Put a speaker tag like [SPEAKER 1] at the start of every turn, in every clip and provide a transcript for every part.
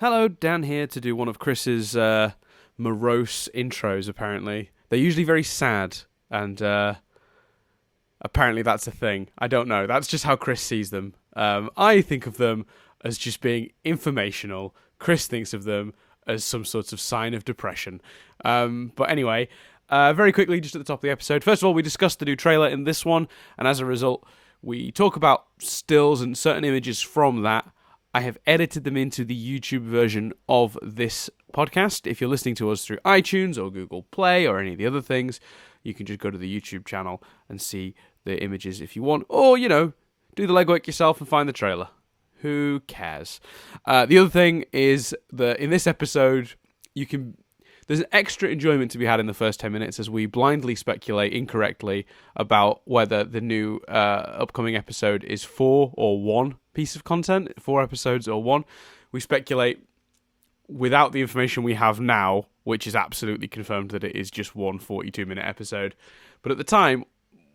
[SPEAKER 1] Hello, Dan here to do one of Chris's morose intros, apparently. They're usually very sad, and apparently that's a thing. I don't know. That's just how Chris sees them. I think of them as just being informational. Chris thinks of them as some sort of sign of depression. But anyway, very quickly, just at the top of the episode. First of all, we discussed the new trailer in this one, and as a result, we talk about stills and certain images from that. I have edited them into the YouTube version of this podcast. If you're listening to us through iTunes or Google Play or any of the other things, you can just go to the YouTube channel and see the images if you want. Or, do the legwork yourself and find the trailer. Who cares? The other thing is that in this episode, there's an extra enjoyment to be had in the first 10 minutes as we blindly speculate incorrectly about whether the new upcoming episode is 4 or 1 piece of content, 4 episodes or 1. We speculate without the information we have now, which is absolutely confirmed that it is just one 42-minute episode. But at the time,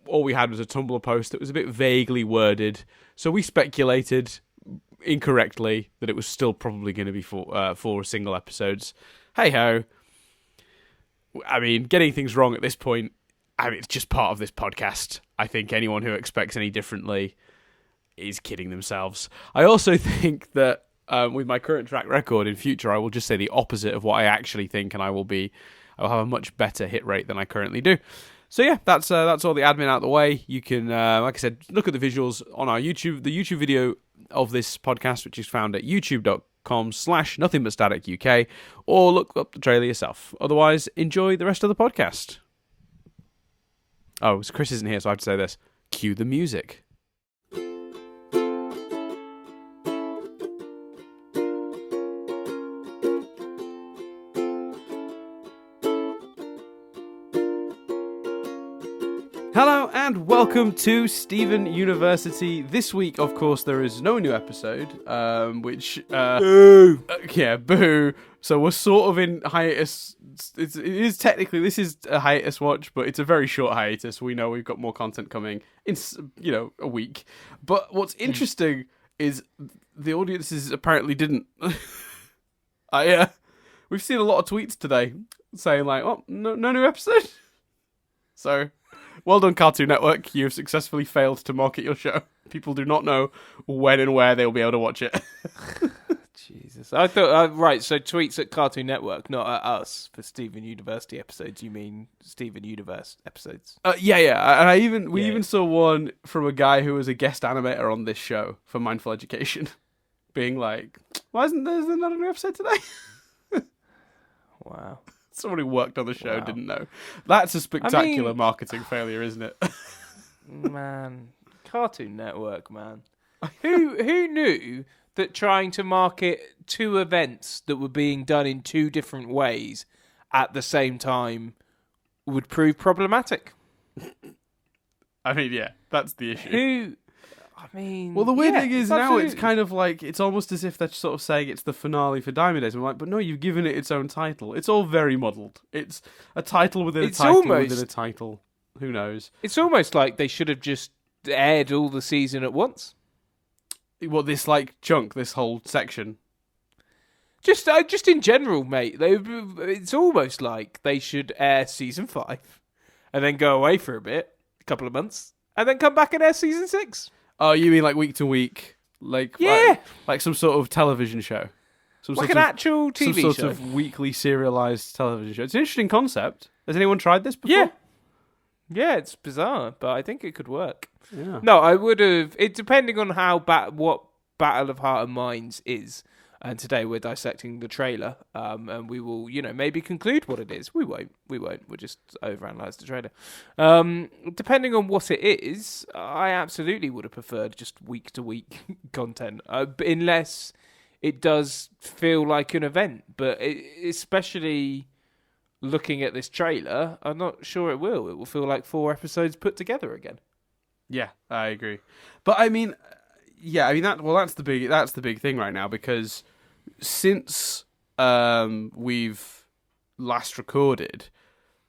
[SPEAKER 1] all we had was a Tumblr post that was a bit vaguely worded, so we speculated incorrectly that it was still probably going to be 4 single episodes. Hey-ho. I mean, getting things wrong at this point, it's just part of this podcast. I think anyone who expects any differently is kidding themselves. I also think that with my current track record in future, I will just say the opposite of what I actually think, and I will have a much better hit rate than I currently do. So yeah, that's all the admin out of the way. You can, like I said, look at the visuals on our YouTube, the YouTube video of this podcast, which is found at youtube.com/nothingbutstaticuk, or look up the trailer yourself. Otherwise, enjoy the rest of the podcast. Oh, Chris isn't here, so I have to say this. Cue the music. Hello and welcome to Stephen University. This week, of course, there is no new episode,
[SPEAKER 2] Boo!
[SPEAKER 1] Yeah, boo. So we're sort of in hiatus. It is technically, this is a hiatus watch, but it's a very short hiatus. We know we've got more content coming in, a week. But what's interesting is the audiences apparently didn't. We've seen a lot of tweets today saying like, "Oh, no new episode." So. Well done, Cartoon Network. You have successfully failed to market your show. People do not know when and where they'll be able to watch it.
[SPEAKER 2] Jesus. I thought, right, so tweets at Cartoon Network, not at us, for Steven University episodes. You mean Steven Universe episodes?
[SPEAKER 1] Yeah. And we even saw one from a guy who was a guest animator on this show for Mindful Education, being like, why isn't there not a new episode today?
[SPEAKER 2] Wow.
[SPEAKER 1] Someone who worked on the show didn't know. That's a spectacular marketing failure, isn't it?
[SPEAKER 2] Man, Cartoon Network, man. Who knew that trying to market 2 events that were being done in 2 different ways at the same time would prove problematic?
[SPEAKER 1] I mean, yeah, that's the issue.
[SPEAKER 2] Well,
[SPEAKER 1] the weird thing is now it's kind of like, it's almost as if they're sort of saying it's the finale for Diamond Days. I'm like, but no, you've given it its own title. It's all very muddled. It's a title within a title within a title. Who knows?
[SPEAKER 2] It's almost like they should have just aired all the season at once.
[SPEAKER 1] Well, this this whole section.
[SPEAKER 2] Just in general, mate. It's almost like they should air season 5 and then go away for a couple of months, and then come back and air season 6.
[SPEAKER 1] Oh, you mean like week to week? Like some sort of television show?
[SPEAKER 2] Actual TV show?
[SPEAKER 1] Some sort of weekly serialized television show. It's an interesting concept. Has anyone tried this before?
[SPEAKER 2] Yeah, it's bizarre, but I think it could work.
[SPEAKER 1] Yeah.
[SPEAKER 2] No, I would have... It depending on what Battle of Heart and Minds is. And today we're dissecting the trailer, and we will, maybe conclude what it is. We won't. We'll just overanalyze the trailer. Depending on what it is, I absolutely would have preferred just week-to-week content, unless it does feel like an event. But especially looking at this trailer, I'm not sure it will. It will feel like 4 episodes put together again.
[SPEAKER 1] Yeah, I agree. But that's the big thing right now, because since we've last recorded,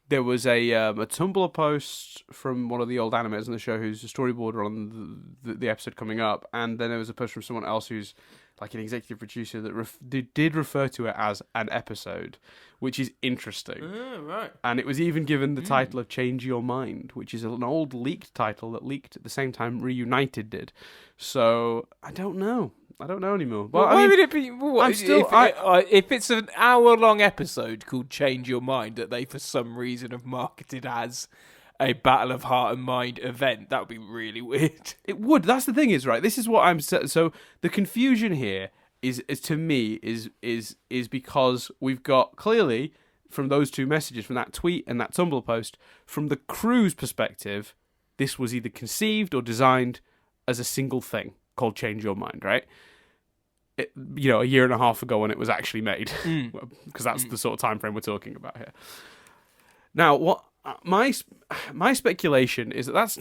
[SPEAKER 1] there was a Tumblr post from one of the old animators on the show who's a storyboarder on the episode coming up, and then there was a post from someone else who's like an executive producer that did refer to it as an episode, which is interesting.
[SPEAKER 2] Right.
[SPEAKER 1] And it was even given the title of Change Your Mind, which is an old leaked title that leaked at the same time Reunited did. So I don't know anymore.
[SPEAKER 2] Well, why would it be? If it's an hour-long episode called Change Your Mind that they, for some reason, have marketed as a Battle of Heart and Mind event, that would be really weird.
[SPEAKER 1] It would. That's the thing, is right. This is what I'm. So the confusion here is to me is because we've got clearly from those two messages, from that tweet and that Tumblr post, from the crew's perspective, this was either conceived or designed as a single thing called Change Your Mind, right? A year and a half ago when it was actually made, because that's the sort of time frame we're talking about here. Now, what my speculation is that's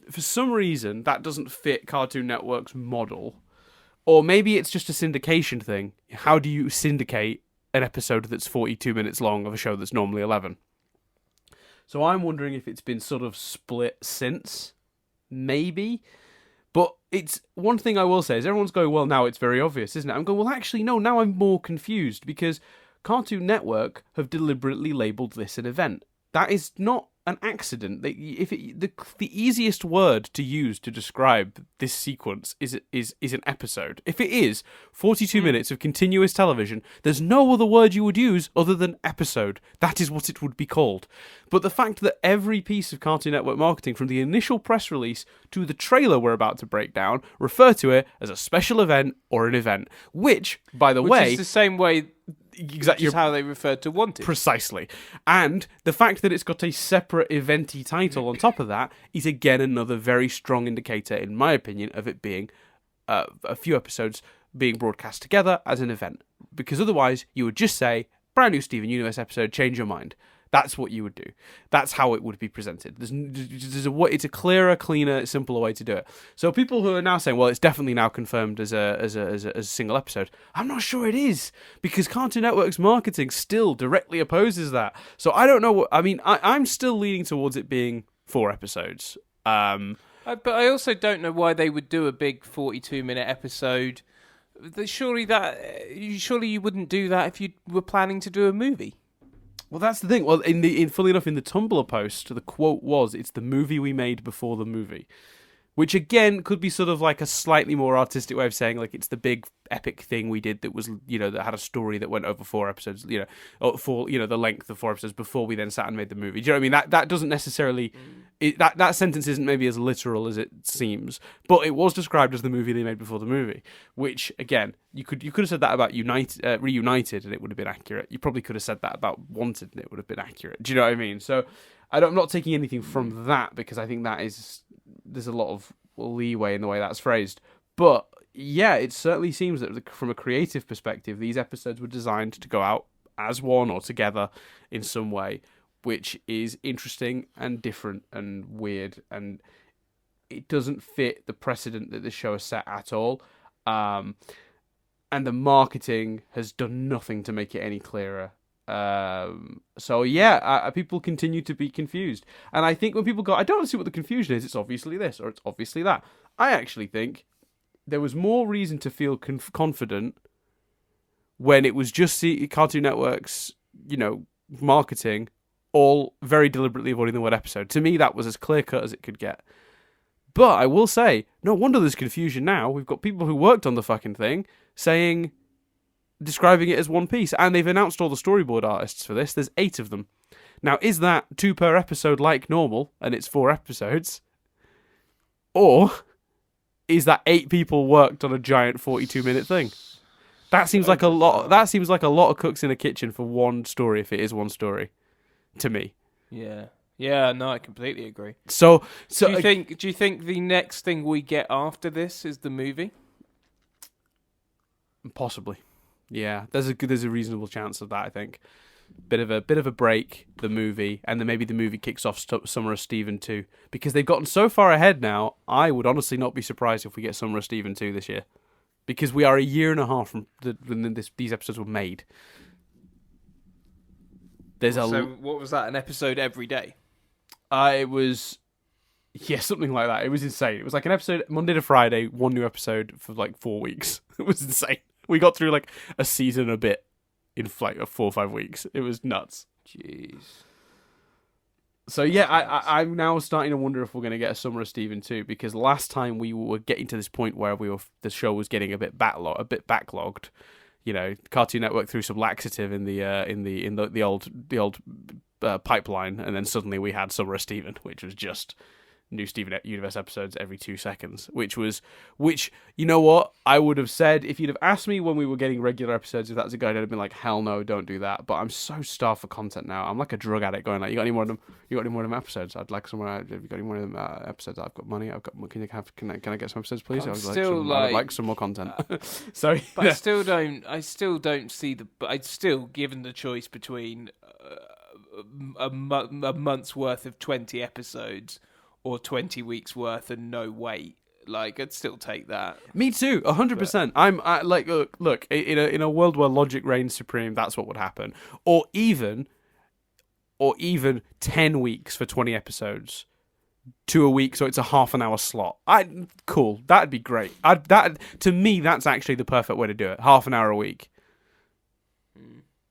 [SPEAKER 1] for some reason that doesn't fit Cartoon Network's model, or maybe it's just a syndication thing. How do you syndicate an episode that's 42 minutes long of a show that's normally 11? So I'm wondering if it's been sort of split since, maybe. But it's one thing I will say is everyone's going, well, now it's very obvious, isn't it? I'm going, well, actually, no, now I'm more confused because Cartoon Network have deliberately labelled this an event. That is not an accident. The easiest word to use to describe this sequence is an episode. If it is 42 minutes of continuous television, there's no other word you would use other than episode. That is what it would be called. But the fact that every piece of Cartoon Network marketing, from the initial press release to the trailer we're about to break down, refer to it as a special event or an event, which, by the way,
[SPEAKER 2] is the same way.
[SPEAKER 1] Exactly,
[SPEAKER 2] just how they referred to Wanted.
[SPEAKER 1] Precisely. And the fact that it's got a separate eventy title on top of that is again another very strong indicator, in my opinion, of it being a few episodes being broadcast together as an event. Because otherwise, you would just say, brand new Steven Universe episode, Change Your Mind. That's what you would do. That's how it would be presented. It's a clearer, cleaner, simpler way to do it. So people who are now saying, well, it's definitely now confirmed as a single episode, I'm not sure it is, because Cartoon Network's marketing still directly opposes that. So I don't know. I'm still leaning towards it being 4 episodes.
[SPEAKER 2] But I also don't know why they would do a big 42-minute episode. Surely you wouldn't do that if you were planning to do a movie.
[SPEAKER 1] Well, that's the thing. Well, funnily enough, in the Tumblr post, the quote was, "It's the movie we made before the movie," which again could be sort of like a slightly more artistic way of saying, like, it's the big epic thing we did that was, that had a story that went over 4 episodes, for the length of 4 episodes before we then sat and made the movie. Do you know what I mean? That doesn't necessarily that sentence isn't maybe as literal as it seems, but it was described as the movie they made before the movie. Which again, you could have said that about Reunited, and it would have been accurate. You probably could have said that about Wanted, and it would have been accurate. Do you know what I mean? So I'm not taking anything from that, because I think there's a lot of leeway in the way that's phrased. But yeah, it certainly seems that from a creative perspective, these episodes were designed to go out as one or together in some way, which is interesting and different and weird, and it doesn't fit the precedent that the show has set at all. And the marketing has done nothing to make it any clearer. So yeah, people continue to be confused. And I think when people go, I don't see what the confusion is, it's obviously this or it's obviously that. I actually think there was more reason to feel confident when it was just Cartoon Network's, marketing, all very deliberately avoiding the word episode. To me, that was as clear-cut as it could get. But I will say, no wonder there's confusion now. We've got people who worked on the fucking thing describing it as one piece, and they've announced all the storyboard artists for this. There's 8 of them. Now, is that 2 per episode like normal, and it's 4 episodes? Or is that 8 people worked on a giant 42-minute thing? That seems like a lot. That seems like a lot of cooks in a kitchen for one story, if it is one story, to me.
[SPEAKER 2] Yeah. Yeah, no, I completely agree.
[SPEAKER 1] So
[SPEAKER 2] do you think the next thing we get after this is the movie?
[SPEAKER 1] Possibly. Yeah, there's a reasonable chance of that, I think. Bit of a break, the movie, and then maybe the movie kicks off Summer of Steven 2, because they've gotten so far ahead now. I would honestly not be surprised if we get Summer of Steven 2 this year, because we are a year and a half from when these episodes were made. So
[SPEAKER 2] what was that? An episode every day?
[SPEAKER 1] It was Yeah, something like that. It was insane. It was like an episode Monday to Friday, one new episode for like 4 weeks. It was insane. We got through like a season and a bit in like 4 or 5 weeks. It was nuts.
[SPEAKER 2] Jeez.
[SPEAKER 1] So yeah, I'm now starting to wonder if we're going to get a Summer of Steven 2, because last time we were getting to this point where the show was getting a bit backlogged. You know, Cartoon Network threw some laxative in the old pipeline, and then suddenly we had Summer of Steven, which was just new Steven Universe episodes every 2 seconds, which you know what, I would have said if you'd have asked me when we were getting regular episodes if that's a guide, I'd have been like, hell no, don't do that. But I'm so starved for content now. I'm like a drug addict going like, you got any more of them episodes? I'd like some. Have you got any more of them episodes? I've got money. Can I get some episodes, please? I'd like some more content. So
[SPEAKER 2] but I still don't see I'd still, given the choice between a month's worth of 20 episodes or 20 weeks worth and no wait, like, I'd still take that.
[SPEAKER 1] Me too, 100%. I like, look, in a world where logic reigns supreme, that's what would happen. Or even 10 weeks for 20 episodes to a week, so it's a half an hour slot. Cool, that'd be great. To me, that's actually the perfect way to do it. Half an hour a week.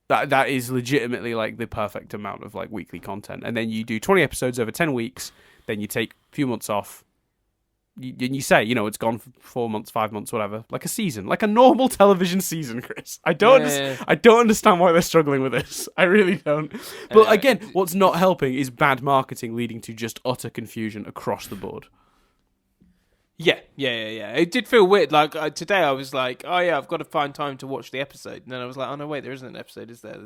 [SPEAKER 1] That is legitimately like the perfect amount of like weekly content. And then you do 20 episodes over 10 weeks. Then you take a few months off. And you say, it's gone for 4 months, 5 months, whatever. Like a season, like a normal television season, Chris. I don't understand why they're struggling with this. I really don't. But again, what's not helping is bad marketing leading to just utter confusion across the board.
[SPEAKER 2] Yeah. It did feel weird. Like today, I was like, "Oh yeah, I've got to find time to watch the episode." And then I was like, "Oh no, wait, there isn't an episode, is there?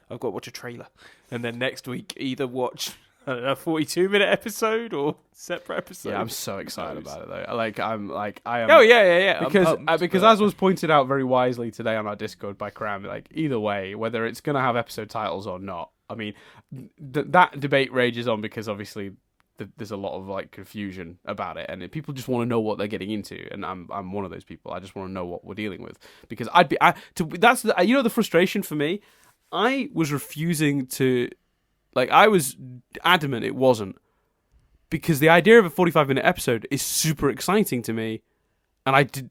[SPEAKER 2] I've got to watch a trailer." And then next week, either watch a 42-minute episode or separate episode.
[SPEAKER 1] Yeah, I'm so excited about it though. I am.
[SPEAKER 2] Oh yeah.
[SPEAKER 1] Because as was pointed out very wisely today on our Discord by Cram, like either way, whether it's gonna have episode titles or not, I mean, that debate rages on because obviously there's a lot of like confusion about it, and people just want to know what they're getting into, and I'm one of those people. I just want to know what we're dealing with, because that's the frustration for me. I was refusing to, like, I was adamant it wasn't, because the idea of a 45-minute episode is super exciting to me, and to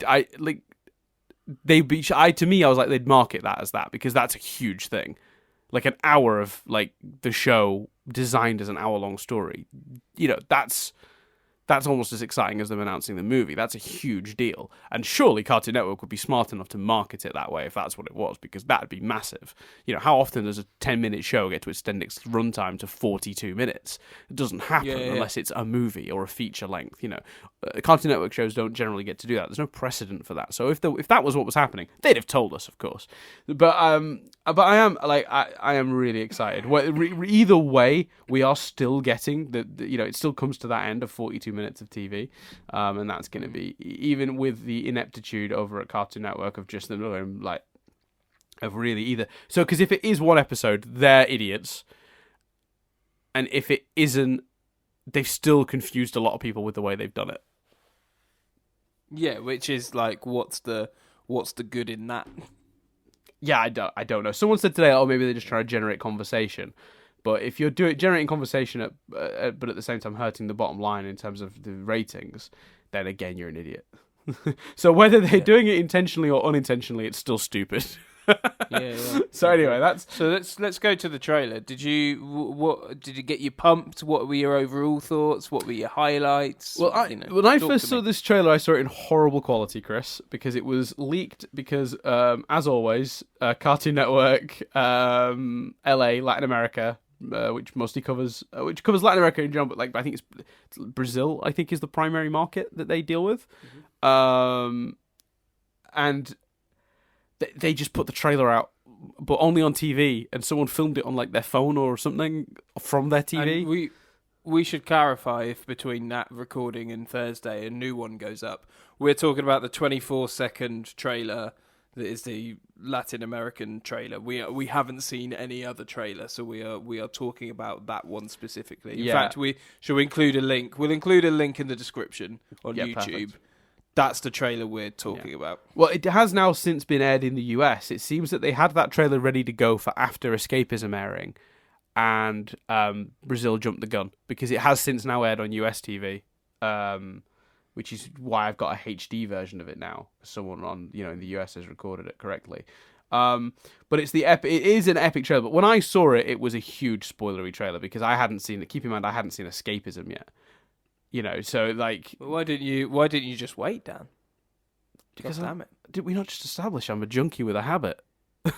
[SPEAKER 1] me I was like, they'd market that as that, because that's a huge thing. Like an hour of like the show designed as an hour-long story, that's almost as exciting as them announcing the movie. That's a huge deal. And surely Cartoon Network would be smart enough to market it that way if that's what it was, because that'd be massive. How often does a 10-minute show get to extend its runtime to 42 minutes? It doesn't happen unless it's a movie or a feature length. Cartoon Network shows don't generally get to do that. There's no precedent for that. So if that was what was happening, they'd have told us, of course. But I am really excited. Either way, we are still getting it still comes to that end of 42 minutes of TV, and that's going to be, even with the ineptitude over at Cartoon Network of just of really either. So because if it is one episode, they're idiots, and if it isn't, they've still confused a lot of people with the way they've done it.
[SPEAKER 2] Yeah, which is like, what's the good in that?
[SPEAKER 1] Yeah, I don't know. Someone said today, maybe they're just trying to generate conversation. But if you're generating conversation, but at the same time hurting the bottom line in terms of the ratings, then again, you're an idiot. So whether they're doing it intentionally or unintentionally, it's still stupid.
[SPEAKER 2] Yeah.
[SPEAKER 1] So anyway,
[SPEAKER 2] let's go to the trailer. Did it get you pumped? What were your overall thoughts? What were your highlights?
[SPEAKER 1] Well, when I first saw this trailer, I saw it in horrible quality, Chris, because it was leaked. Because as always, Cartoon Network, LA, Latin America, which mostly covers Latin America in general, but like I think it's Brazil. I think is the primary market that they deal with, and they just put the trailer out, but only on TV, and someone filmed it on like their phone or something from their TV.
[SPEAKER 2] And we should clarify, if between that recording and Thursday a new one goes up, we're talking about the 24-second trailer that is the Latin American trailer. We haven't seen any other trailer, so we are talking about that one specifically. In fact, we include a link. We'll include a link in the description on YouTube. Perfect. That's the trailer we're talking about. Well,
[SPEAKER 1] it has now since been aired in the US. It seems that they had that trailer ready to go for after Escapism airing, and Brazil jumped the gun, because it has since now aired on US TV. which is why I've got a HD version of it now. Someone on in the US has recorded it correctly. But it's it is an epic trailer. But when I saw it, it was a huge spoilery trailer because I hadn't seen it. Keep in mind, I hadn't seen Escapism yet. So like,
[SPEAKER 2] why didn't you just wait, Dan?
[SPEAKER 1] Because
[SPEAKER 2] God damn it!
[SPEAKER 1] Did we not just establish I'm a junkie with a habit?
[SPEAKER 2] But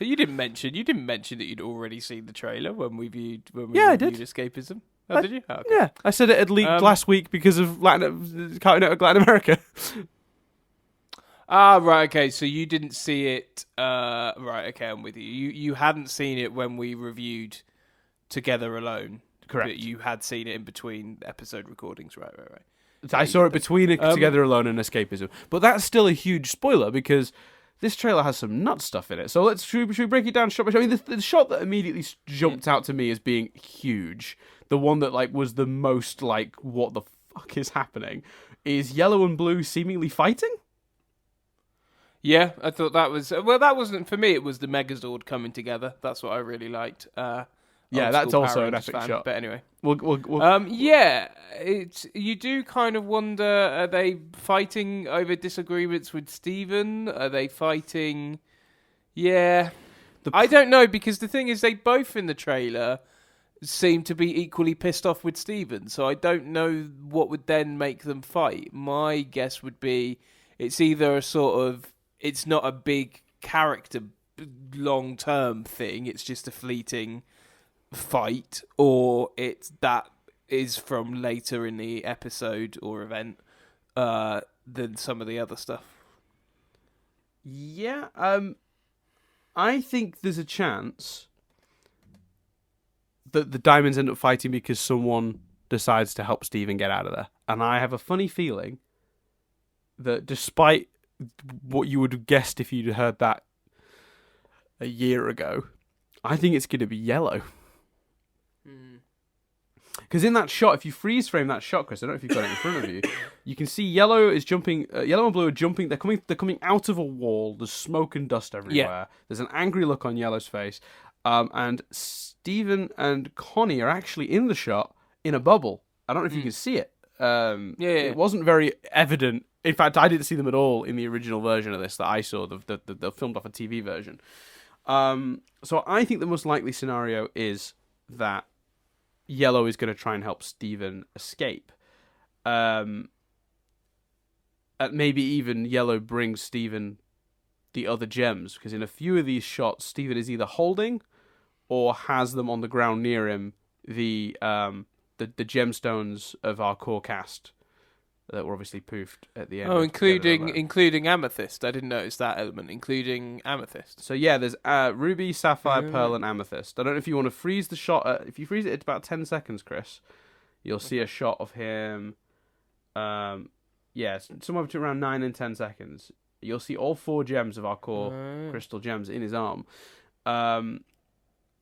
[SPEAKER 2] you didn't mention that you'd already seen the trailer when we reviewed
[SPEAKER 1] I did.
[SPEAKER 2] Escapism. Oh, did you? Oh, okay.
[SPEAKER 1] Yeah, I said it had leaked last week because of Cartoon Network Latin America.
[SPEAKER 2] Ah, right, okay, so you didn't see it, right, okay, I'm with you. You hadn't seen it when we reviewed Together Alone.
[SPEAKER 1] Correct.
[SPEAKER 2] But you had seen it in between episode recordings, right.
[SPEAKER 1] I saw it between Together Alone and Escapism. But that's still a huge spoiler because this trailer has some nut stuff in it. So should we break it down shot by shot? I mean, the shot that immediately jumped out to me as being huge, the one that like was the most like, what the fuck is happening, is yellow and blue seemingly fighting?
[SPEAKER 2] Yeah, I thought that was... Well, that wasn't... For me, it was the Megazord coming together. That's what I really liked.
[SPEAKER 1] Yeah, that's also an epic shot.
[SPEAKER 2] But anyway.
[SPEAKER 1] Yeah,
[SPEAKER 2] you do kind of wonder, are they fighting over disagreements with Steven? Are they fighting... Yeah. I don't know, because the thing is, they both in the trailer seem to be equally pissed off with Steven. So I don't know what would then make them fight. My guess would be it's either a sort of... It's not a big character long-term thing. It's just a fleeting fight, or that is from later in the episode or event than some of the other stuff.
[SPEAKER 1] Yeah, I think there's a chance that the Diamonds end up fighting because someone decides to help Steven get out of there. And I have a funny feeling that despite what you would have guessed if you'd heard that a year ago, I think it's going to be yellow. Because in that shot, if you freeze frame that shot, Chris, I don't know if you've got it in front of you, you can see yellow is jumping. Yellow and blue are jumping. They're coming out of a wall. There's smoke and dust everywhere. Yeah. There's an angry look on Yellow's face, and Steven and Connie are actually in the shot in a bubble. I don't know if you can see it. It wasn't very evident. In fact, I didn't see them at all in the original version of this that I saw, the filmed off a TV version. So I think the most likely scenario is that Yellow is going to try and help Steven escape. And maybe even Yellow brings Steven the other gems, because in a few of these shots, Steven is either holding or has them on the ground near him, the gemstones of our core cast that were obviously poofed at the end.
[SPEAKER 2] Oh, including Amethyst. I didn't notice that element, including Amethyst.
[SPEAKER 1] So yeah, there's Ruby, Sapphire, Pearl, and Amethyst. I don't know if you want to freeze the shot. If you freeze it at about 10 seconds, Chris, you'll see a shot of him. Somewhere between around 9 and 10 seconds. You'll see all 4 gems of our core crystal gems in his arm. And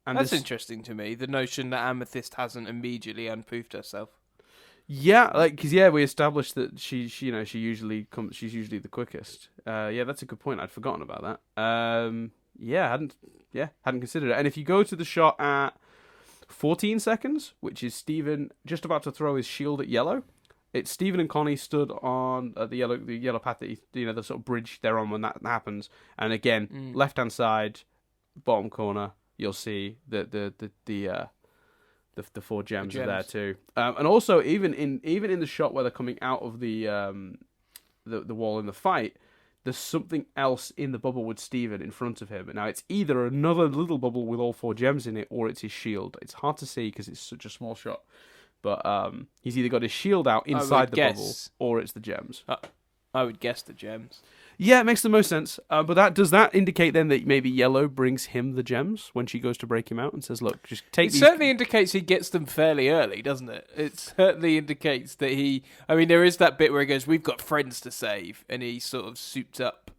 [SPEAKER 2] that's interesting to me. The notion that Amethyst hasn't immediately unpoofed herself.
[SPEAKER 1] Yeah, because we established that she's usually the quickest. That's a good point. I'd forgotten about that. Hadn't considered it. And if you go to the shot at 14 seconds, which is Steven just about to throw his shield at Yellow, it's Steven and Connie stood on the yellow path that the sort of bridge they're on when that happens. And again, left hand side, bottom corner, you'll see the 4 gems are there too, and also even in the shot where they're coming out of the wall in the fight, there's something else in the bubble with Steven in front of him. Now it's either another little bubble with all 4 gems in it, or it's his shield. It's hard to see because it's such a small shot, but he's either got his shield out inside the bubble, or it's the gems.
[SPEAKER 2] I would guess the gems.
[SPEAKER 1] Yeah, it makes the most sense. But does that indicate then that maybe Yellow brings him the gems when she goes to break him out and says, "Look, just take these."
[SPEAKER 2] It certainly indicates he gets them fairly early, doesn't it? It certainly indicates that there is that bit where he goes, "We've got friends to save," and he sort of suits up.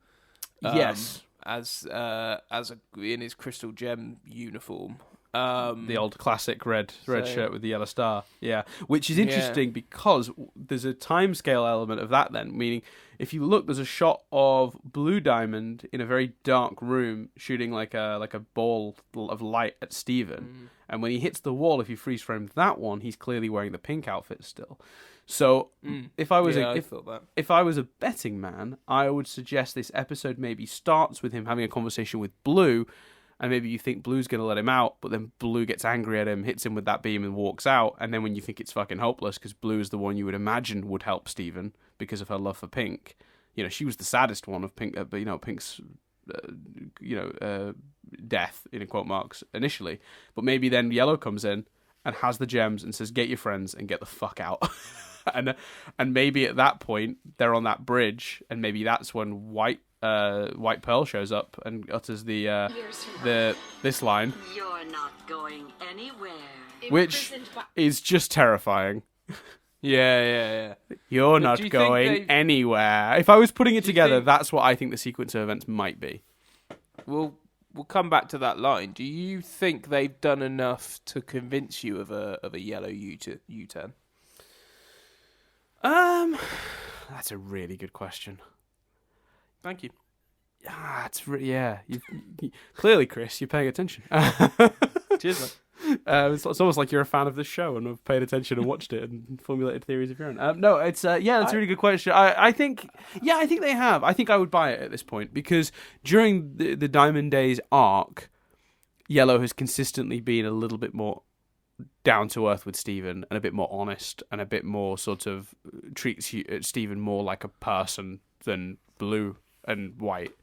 [SPEAKER 1] Yes.
[SPEAKER 2] In his crystal gem uniform.
[SPEAKER 1] The old classic red shirt with the yellow star. Yeah, which is
[SPEAKER 2] Yeah.
[SPEAKER 1] interesting because there's a timescale element of that then, meaning if you look, there's a shot of Blue Diamond in a very dark room shooting like a ball of light at Steven. And when he hits the wall, if you freeze frame that one, he's clearly wearing the pink outfit still. So if I was if I was a betting man, I would suggest this episode maybe starts with him having a conversation with Blue, and maybe you think Blue's going to let him out, but then Blue gets angry at him, hits him with that beam and walks out, and then when you think it's fucking hopeless because Blue is the one you would imagine would help Steven because of her love for Pink. You know, she was the saddest one of Pink, but Pink's death in quote marks initially, but maybe then Yellow comes in and has the gems and says, "Get your friends and get the fuck out." and maybe at that point they're on that bridge, and maybe that's when White Pearl shows up and utters this line,
[SPEAKER 3] "You're not going anywhere,"
[SPEAKER 1] which is just terrifying.
[SPEAKER 2] Yeah.
[SPEAKER 1] You're not going anywhere. If I was putting it together, that's what I think the sequence of events might be.
[SPEAKER 2] We'll come back to that line. Do you think they've done enough to convince you of a yellow U-turn?
[SPEAKER 1] That's a really good question.
[SPEAKER 2] Thank you.
[SPEAKER 1] It's clearly, Chris, you're paying attention.
[SPEAKER 2] Cheers, man.
[SPEAKER 1] It's almost like you're a fan of the show and have paid attention and watched it and formulated theories of your own. No, it's that's a really good question. I think they have. I think I would buy it at this point because during the Diamond Days arc, Yellow has consistently been a little bit more down to earth with Steven and a bit more honest and a bit more sort of treats Steven more like a person than Blue and White.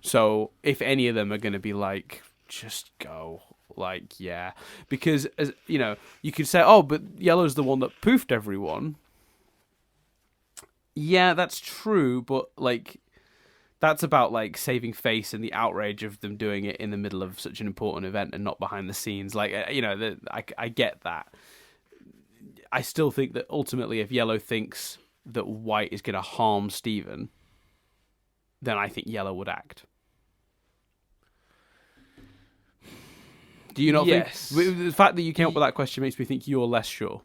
[SPEAKER 1] So if any of them are going to be like, just go. Like, yeah, because as you know, you could say, oh, but Yellow's the one that poofed everyone. Yeah, that's true, but like, that's about like saving face and the outrage of them doing it in the middle of such an important event and not behind the scenes. Like, I get that. I still think that ultimately, if Yellow thinks that White is going to harm Steven, then I think Yellow would act. Do you not think... The fact that you came up with that question makes me think you're less sure.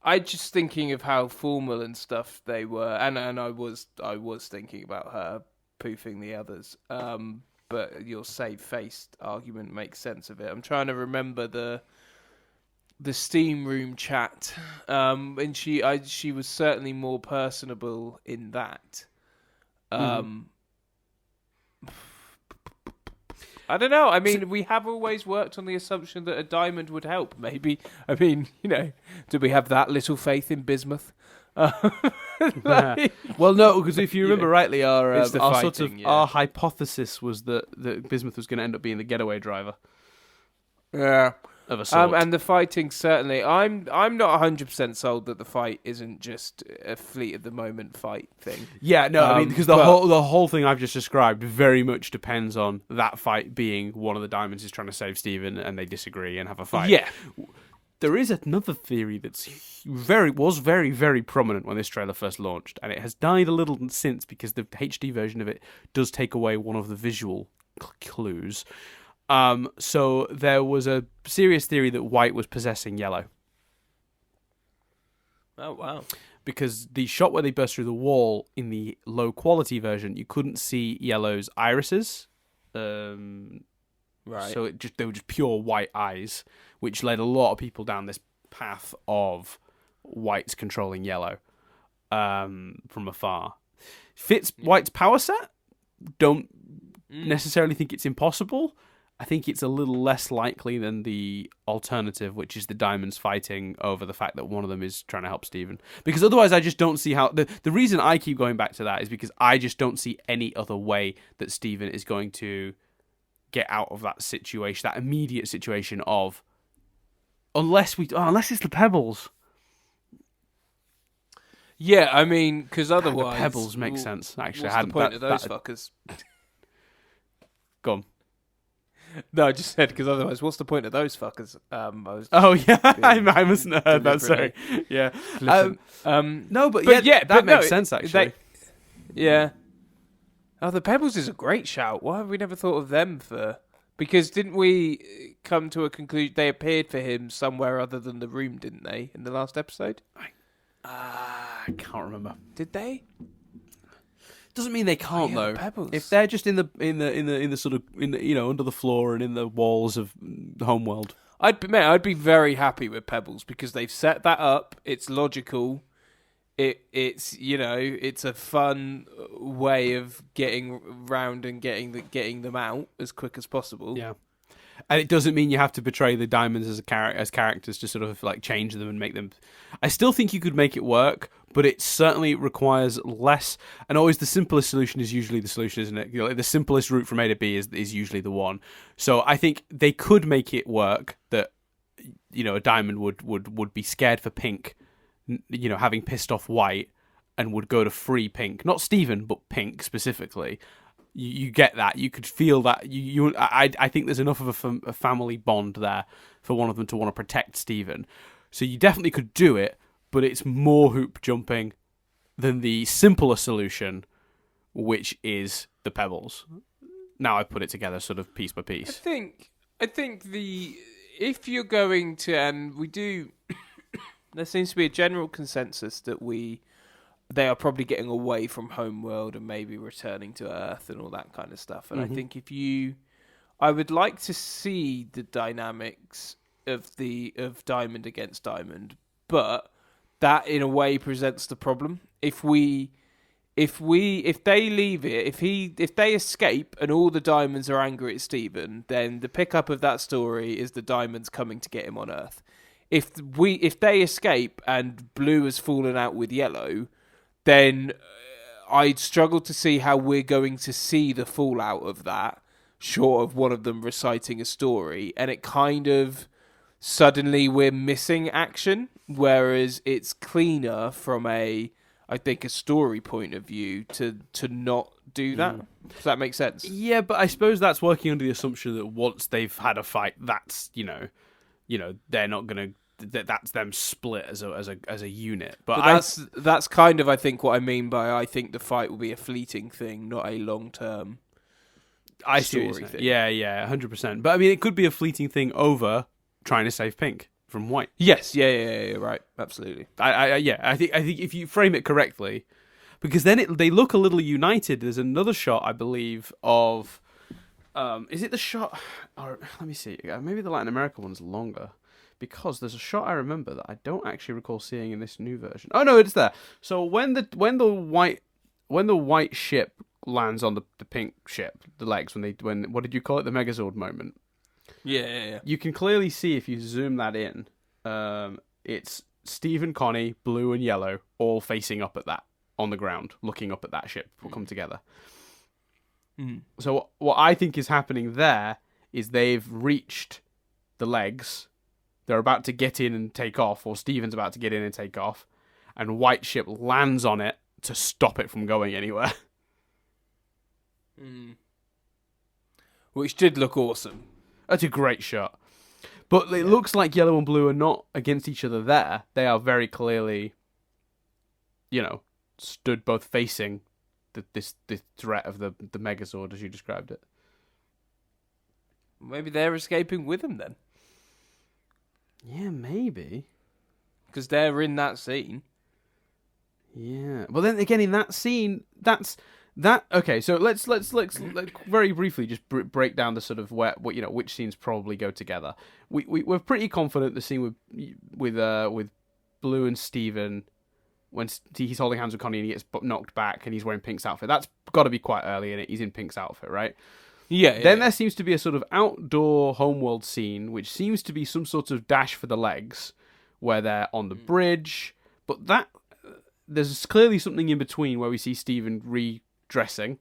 [SPEAKER 2] I just thinking of how formal and stuff they were, and I was thinking about her poofing the others. But your save-faced argument makes sense of it. I'm trying to remember the steam room chat, and she was certainly more personable in that. I don't know. I mean, we have always worked on the assumption that a diamond would help. Maybe. I mean, do we have that little faith in bismuth?
[SPEAKER 1] Well, no, because if you remember rightly, our hypothesis was that bismuth was going to end up being the getaway driver.
[SPEAKER 2] Yeah.
[SPEAKER 1] Of a sort.
[SPEAKER 2] And the fighting, certainly. I'm not 100% sold that the fight isn't just a fleet of the moment fight thing.
[SPEAKER 1] Yeah, no, I mean, because the whole thing I've just described very much depends on that fight being one of the diamonds is trying to save Steven and they disagree and have a fight.
[SPEAKER 2] Yeah.
[SPEAKER 1] There is another theory that's was very, very prominent when this trailer first launched, and it has died a little since because the HD version of it does take away one of the visual clues. So there was a serious theory that White was possessing Yellow.
[SPEAKER 2] Oh, wow.
[SPEAKER 1] Because the shot where they burst through the wall in the low quality version, you couldn't see Yellow's irises. Right. So they were just pure white eyes, which led a lot of people down this path of White's controlling Yellow from afar. Fits White's power set? Don't necessarily think it's impossible. I think it's a little less likely than the alternative, which is the diamonds fighting over the fact that one of them is trying to help Steven. Because otherwise I just don't see how... The reason I keep going back to that is because I just don't see any other way that Steven is going to get out of that situation, that immediate situation of... Unless it's the pebbles.
[SPEAKER 2] Yeah, I mean, because otherwise...
[SPEAKER 1] The pebbles make sense, actually.
[SPEAKER 2] What's the point of those fuckers?
[SPEAKER 1] Go on.
[SPEAKER 2] No, I just said because otherwise, what's the point of those fuckers? I
[SPEAKER 1] mustn't have heard that. Sorry. Yeah. No, but that makes sense actually.
[SPEAKER 2] Yeah. Oh, the pebbles is a great shout. Why have we never thought of them for Because didn't we come to a conclusion? They appeared for him somewhere other than the room, didn't they? In the last episode,
[SPEAKER 1] I can't remember.
[SPEAKER 2] did they?
[SPEAKER 1] Doesn't mean they can't
[SPEAKER 2] yeah,
[SPEAKER 1] though.
[SPEAKER 2] the pebbles.
[SPEAKER 1] If they're just in the sort of under the floor and in the walls of Homeworld.
[SPEAKER 2] I'd be very happy with pebbles because they've set that up. It's logical. It's it's a fun way of getting round and getting them out as quick as possible.
[SPEAKER 1] Yeah. And it doesn't mean you have to betray the diamonds as characters to sort of like change them and make them. I still think you could make it work, but it certainly requires less. And always the simplest solution is usually the solution, isn't it? The simplest route from A to B is usually the one. So I think they could make it work that a diamond would be scared for pink, having pissed off white, and would go to free pink, not Steven, but pink specifically. You get that. You could feel that. I think there's enough of a family bond there for one of them to want to protect Steven. So you definitely could do it, but it's more hoop jumping than the simpler solution, which is the pebbles. Now I put it together sort of piece by piece.
[SPEAKER 2] I think if you're going to, and we do, there seems to be a general consensus that they are probably getting away from Homeworld and maybe returning to Earth and all that kind of stuff. And I think I would like to see the dynamics of Diamond against Diamond, but that in a way presents the problem. If they leave it, if they escape and all the Diamonds are angry at Steven, then the pickup of that story is the Diamonds coming to get him on Earth. If they escape and Blue has fallen out with Yellow, then I'd struggle to see how we're going to see the fallout of that, short of one of them reciting a story, and it kind of suddenly we're missing action, whereas it's cleaner from I think a story point of view to not do that. Does that make sense?
[SPEAKER 1] Yeah, but I suppose that's working under the assumption that once they've had a fight, that's they're not gonna. That's them split as a unit. But
[SPEAKER 2] that's kind of I think what I mean by I think the fight will be a fleeting thing, not a long term.
[SPEAKER 1] I see what you're saying. Yeah, 100%. But I mean, it could be a fleeting thing over trying to save Pink from White.
[SPEAKER 2] Yes, yeah, right, absolutely.
[SPEAKER 1] I think if you frame it correctly, because then they look a little united. There's another shot, I believe, of is it the shot? Or let me see. Maybe the Latin America one's longer. Because there's a shot I remember that I don't actually recall seeing in this new version. Oh no, it's there. So when the white ship lands on the pink ship, the legs, when what did you call it? The Megazord moment.
[SPEAKER 2] Yeah.
[SPEAKER 1] You can clearly see if you zoom that in. It's Steve and Connie, Blue and Yellow, all facing up at that on the ground, looking up at that ship. Will come together. So what I think is happening there is they've reached the legs. They're about to get in and take off, or Steven's about to get in and take off, and White Ship lands on it to stop it from going anywhere.
[SPEAKER 2] Which did look awesome.
[SPEAKER 1] That's a great shot. But it looks like Yellow and Blue are not against each other there. They are very clearly, stood both facing this threat of the Megazord, as you described it.
[SPEAKER 2] Maybe they're escaping with him then.
[SPEAKER 1] Yeah, maybe.
[SPEAKER 2] Because they're in that scene.
[SPEAKER 1] Yeah. Well, then again, in that scene, that's that. Okay, so let's very briefly just break down the sort of which scenes probably go together. We're pretty confident the scene with Blue and Steven when he's holding hands with Connie and he gets knocked back and he's wearing Pink's outfit. That's got to be quite early in it. He's in Pink's outfit, right?
[SPEAKER 2] Yeah.
[SPEAKER 1] Then there seems to be a sort of outdoor homeworld scene, which seems to be some sort of dash for the legs, where they're on the bridge. But there's clearly something in between where we see Steven redressing,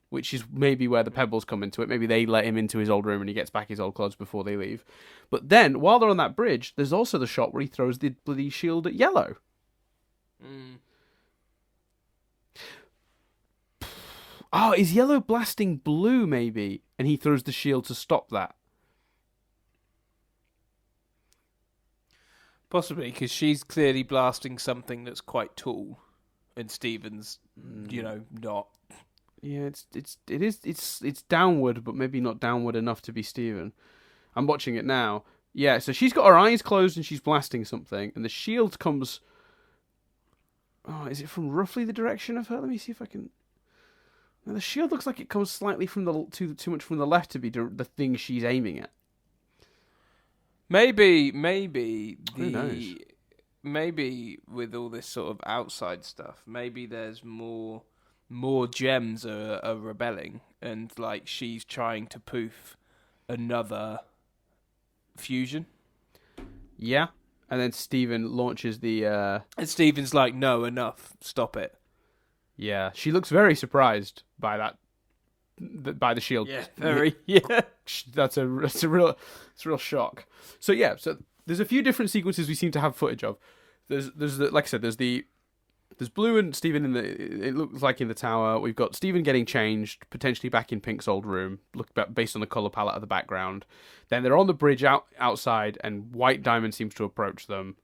[SPEAKER 1] which is maybe where the pebbles come into it. Maybe they let him into his old room and he gets back his old clothes before they leave. But then, while they're on that bridge, there's also the shot where he throws the bloody shield at Yellow. Oh, is Yellow blasting Blue, maybe? And he throws the shield to stop that.
[SPEAKER 2] Possibly, because she's clearly blasting something that's quite tall. And Steven's, not.
[SPEAKER 1] Yeah, it's downward, but maybe not downward enough to be Steven. I'm watching it now. Yeah, so she's got her eyes closed and she's blasting something, and the shield comes. Oh, is it from roughly the direction of her? Let me see if I can. Now, the shield looks like it comes slightly from too much from the left to be the thing she's aiming at.
[SPEAKER 2] Maybe
[SPEAKER 1] Who knows?
[SPEAKER 2] maybe with all this sort of outside stuff, maybe there's more gems are rebelling, and like she's trying to poof another fusion.
[SPEAKER 1] Yeah, and then Steven launches the.
[SPEAKER 2] And Steven's like, no, enough, stop it.
[SPEAKER 1] Yeah, she looks very surprised by that, by the shield.
[SPEAKER 2] Yeah, very. Yeah,
[SPEAKER 1] That's a real shock. So yeah, so there's a few different sequences we seem to have footage of. There's like I said, there's Blue and Steven in the. It looks like in the tower. We've got Steven getting changed, potentially back in Pink's old room. Based on the color palette of the background. Then they're on the bridge outside, and White Diamond seems to approach them.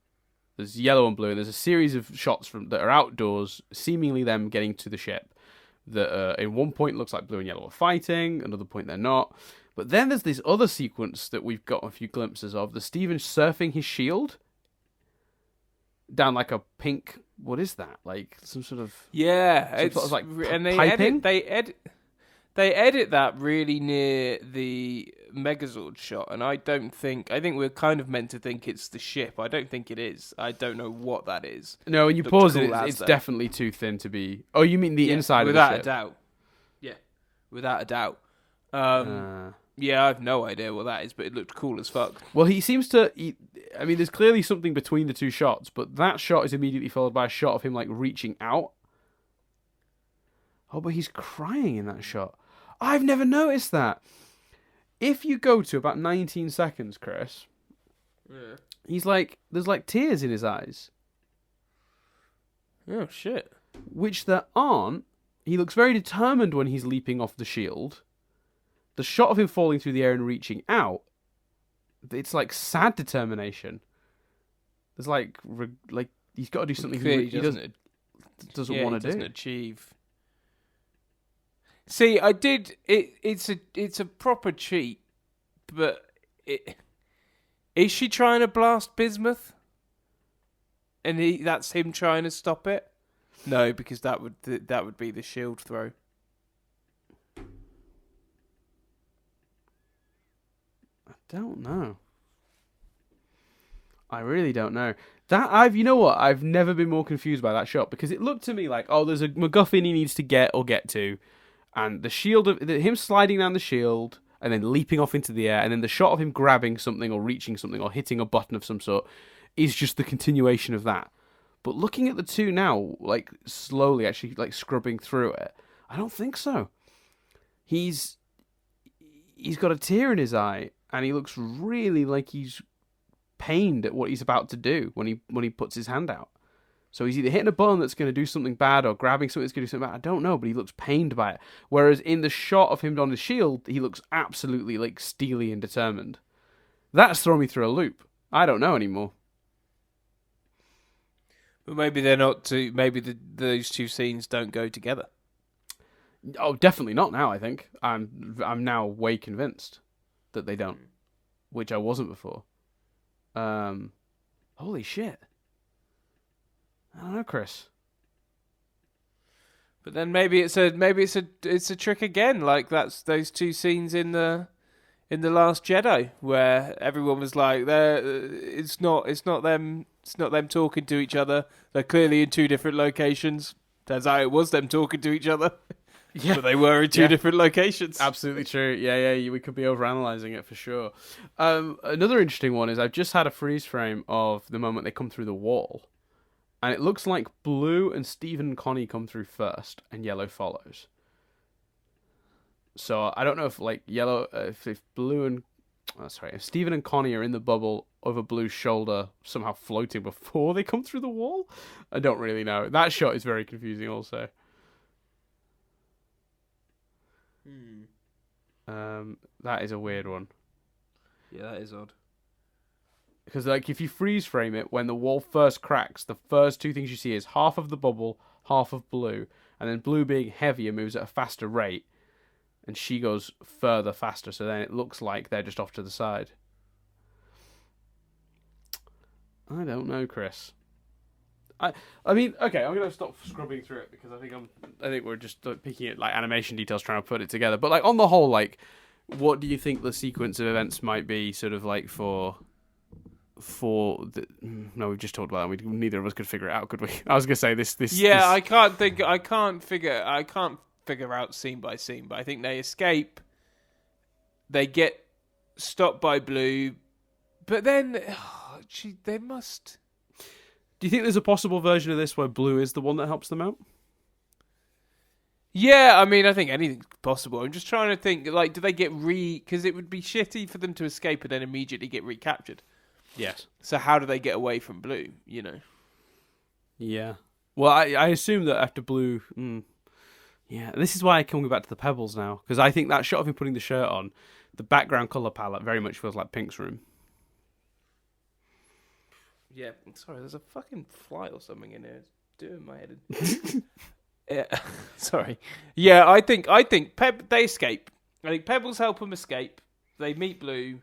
[SPEAKER 1] There's yellow and blue, and there's a series of shots that are outdoors, seemingly them getting to the ship. That in one point looks like blue and yellow are fighting, another point they're not. But then there's this other sequence that we've got a few glimpses of. The Steven surfing his shield down like a pink. What is that? Like some sort of
[SPEAKER 2] it's
[SPEAKER 1] sort of like
[SPEAKER 2] and they
[SPEAKER 1] piping?
[SPEAKER 2] they edit that really near the Megazord shot, and I think we're kind of meant to think it's the ship. I don't think it is. I don't know what that is.
[SPEAKER 1] No, when you
[SPEAKER 2] Looked
[SPEAKER 1] pause
[SPEAKER 2] cool
[SPEAKER 1] it,
[SPEAKER 2] as
[SPEAKER 1] it's
[SPEAKER 2] though.
[SPEAKER 1] definitely too thin to be. Oh, you mean the inside of the
[SPEAKER 2] without
[SPEAKER 1] ship?
[SPEAKER 2] a doubt. Yeah, without a doubt. Yeah, I have no idea what that is, but it looked cool as fuck.
[SPEAKER 1] Well, he seems to. I mean, there's clearly something between the two shots, but that shot is immediately followed by a shot of him like reaching out. Oh, but he's crying in that shot. I've never noticed that. If you go to about 19 seconds, Chris, he's like, there's like tears in his eyes.
[SPEAKER 2] Oh shit!
[SPEAKER 1] Which there aren't. He looks very determined when he's leaping off the shield. The shot of him falling through the air and reaching out, it's like sad determination. There's like he's got to do something he doesn't want to do.
[SPEAKER 2] Doesn't achieve. See, I did. It's a proper cheat, but is she trying to blast bismuth? And that's him trying to stop it? No, because that would be the shield throw.
[SPEAKER 1] Don't know. I really don't know. You know what? I've never been more confused by that shot because it looked to me like, oh, there's a MacGuffin he needs to get to, and the shield of him sliding down the shield and then leaping off into the air, and then the shot of him grabbing something or reaching something or hitting a button of some sort is just the continuation of that. But looking at the two now, like slowly, actually, like scrubbing through it, I don't think so. He's got a tear in his eye. And he looks really like he's pained at what he's about to do when he puts his hand out. So he's either hitting a button that's going to do something bad or grabbing something that's going to do something bad. I don't know, but he looks pained by it. Whereas in the shot of him on his shield, he looks absolutely like steely and determined. That's thrown me through a loop. I don't know anymore.
[SPEAKER 2] But maybe they're not too. Maybe those two scenes don't go together.
[SPEAKER 1] Oh, definitely not now. I think I'm now way convinced that they don't, which I wasn't before. Holy shit! I don't know, Chris.
[SPEAKER 2] But then maybe it's a trick again. Like that's those two scenes in the Last Jedi where everyone was like, it's not them talking to each other. They're clearly in two different locations. Turns out it was them talking to each other. Yeah, but they were in two different locations.
[SPEAKER 1] Absolutely true. Yeah. We could be overanalyzing it for sure. Another interesting one is I've just had a freeze frame of the moment they come through the wall, and it looks like Blue and Stephen and Connie come through first, and Yellow follows. So I don't know if like Yellow, if Blue and if Stephen and Connie are in the bubble over Blue's shoulder, somehow floating before they come through the wall. I don't really know. That shot is very confusing, also. That is a weird one.
[SPEAKER 2] Yeah, that is odd.
[SPEAKER 1] Because like if you freeze frame it, when the wall first cracks, the first two things you see is half of the bubble, half of Blue, and then blue being heavier moves at a faster rate, and she goes further faster, so then it looks like they're just off to the side. I don't know, Chris. I mean, okay, I'm gonna stop scrubbing through it because I think we're just picking at like animation details, trying to put it together. But like on the whole, like, what do you think the sequence of events might be? Sort of like no, we've just talked about that. Neither of us could figure it out, could we? I was gonna say this.
[SPEAKER 2] Yeah,
[SPEAKER 1] this...
[SPEAKER 2] I can't figure out scene by scene. But I think they escape. They get stopped by Blue, but then they must.
[SPEAKER 1] Do you think there's a possible version of this where Blue is the one that helps them out?
[SPEAKER 2] Yeah, I mean, I think anything's possible. I'm just trying to think, like, do they get because it would be shitty for them to escape and then immediately get recaptured.
[SPEAKER 1] Yes.
[SPEAKER 2] So how do they get away from Blue, you know?
[SPEAKER 1] Yeah. Well, I assume that after Blue... yeah, this is why I can go back to the Pebbles now, because I think that shot of him putting the shirt on, the background colour palette very much feels like Pink's room.
[SPEAKER 2] Yeah, sorry, there's a fucking fly or something in here. It's doing my head in. Yeah, sorry. Yeah, I think they escape. I think Pebbles help them escape. They meet Blue.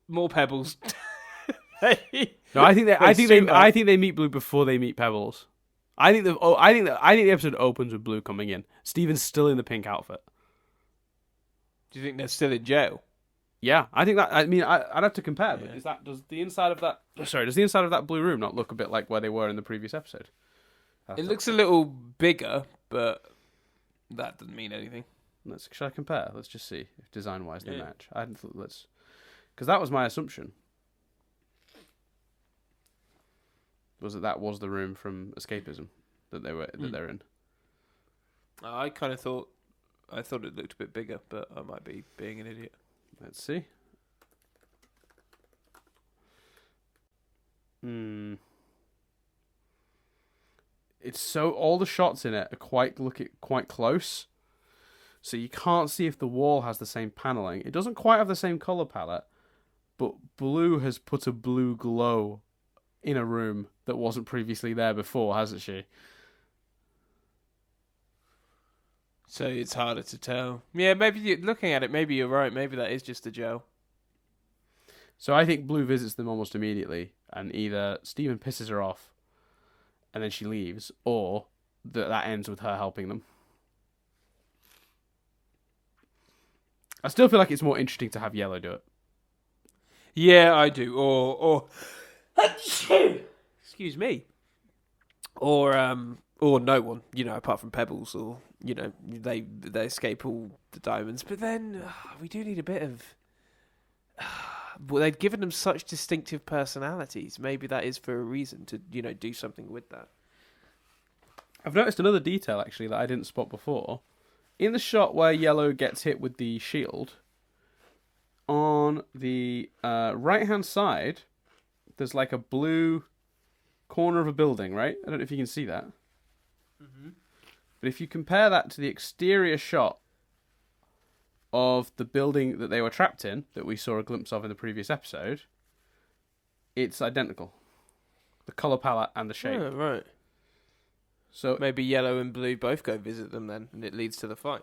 [SPEAKER 2] More Pebbles.
[SPEAKER 1] No, I think they meet Blue before they meet Pebbles. I think the episode opens with Blue coming in. Steven's still in the pink outfit.
[SPEAKER 2] Do you think they're still in jail?
[SPEAKER 1] Yeah, I think that. I mean, I'd have to compare, but does the inside of that blue room not look a bit like where they were in the previous episode?
[SPEAKER 2] It looks a little bigger, but that doesn't mean anything.
[SPEAKER 1] Should I compare? Let's just see if design-wise they match. Because that was my assumption. That was the room from Escapism that they're in.
[SPEAKER 2] I kind of thought it looked a bit bigger, but I might be being an idiot.
[SPEAKER 1] Let's see. It's so all the shots in it are quite close, so you can't see if the wall has the same paneling. It doesn't quite have the same color palette, but Blue has put a blue glow in a room that wasn't previously there before, hasn't she?
[SPEAKER 2] So it's harder to tell. Yeah, maybe looking at it, maybe you're right. Maybe that is just the gel.
[SPEAKER 1] So I think Blue visits them almost immediately, and either Steven pisses her off, and then she leaves, or that ends with her helping them. I still feel like it's more interesting to have Yellow do it.
[SPEAKER 2] Yeah, I do. Or excuse me. Or no one, apart from Pebbles, or they escape all the diamonds. But then we do need a bit of. Well, they've given them such distinctive personalities. Maybe that is for a reason to do something with that.
[SPEAKER 1] I've noticed another detail actually that I didn't spot before. In the shot where Yellow gets hit with the shield, on the right-hand side, there's like a blue corner of a building, right? I don't know if you can see that. Mm-hmm. But if you compare that to the exterior shot of the building that they were trapped in, that we saw a glimpse of in the previous episode, it's identical. The colour palette and the shape.
[SPEAKER 2] Oh, right.
[SPEAKER 1] So
[SPEAKER 2] maybe Yellow and Blue both go visit them then, and it leads to the fight.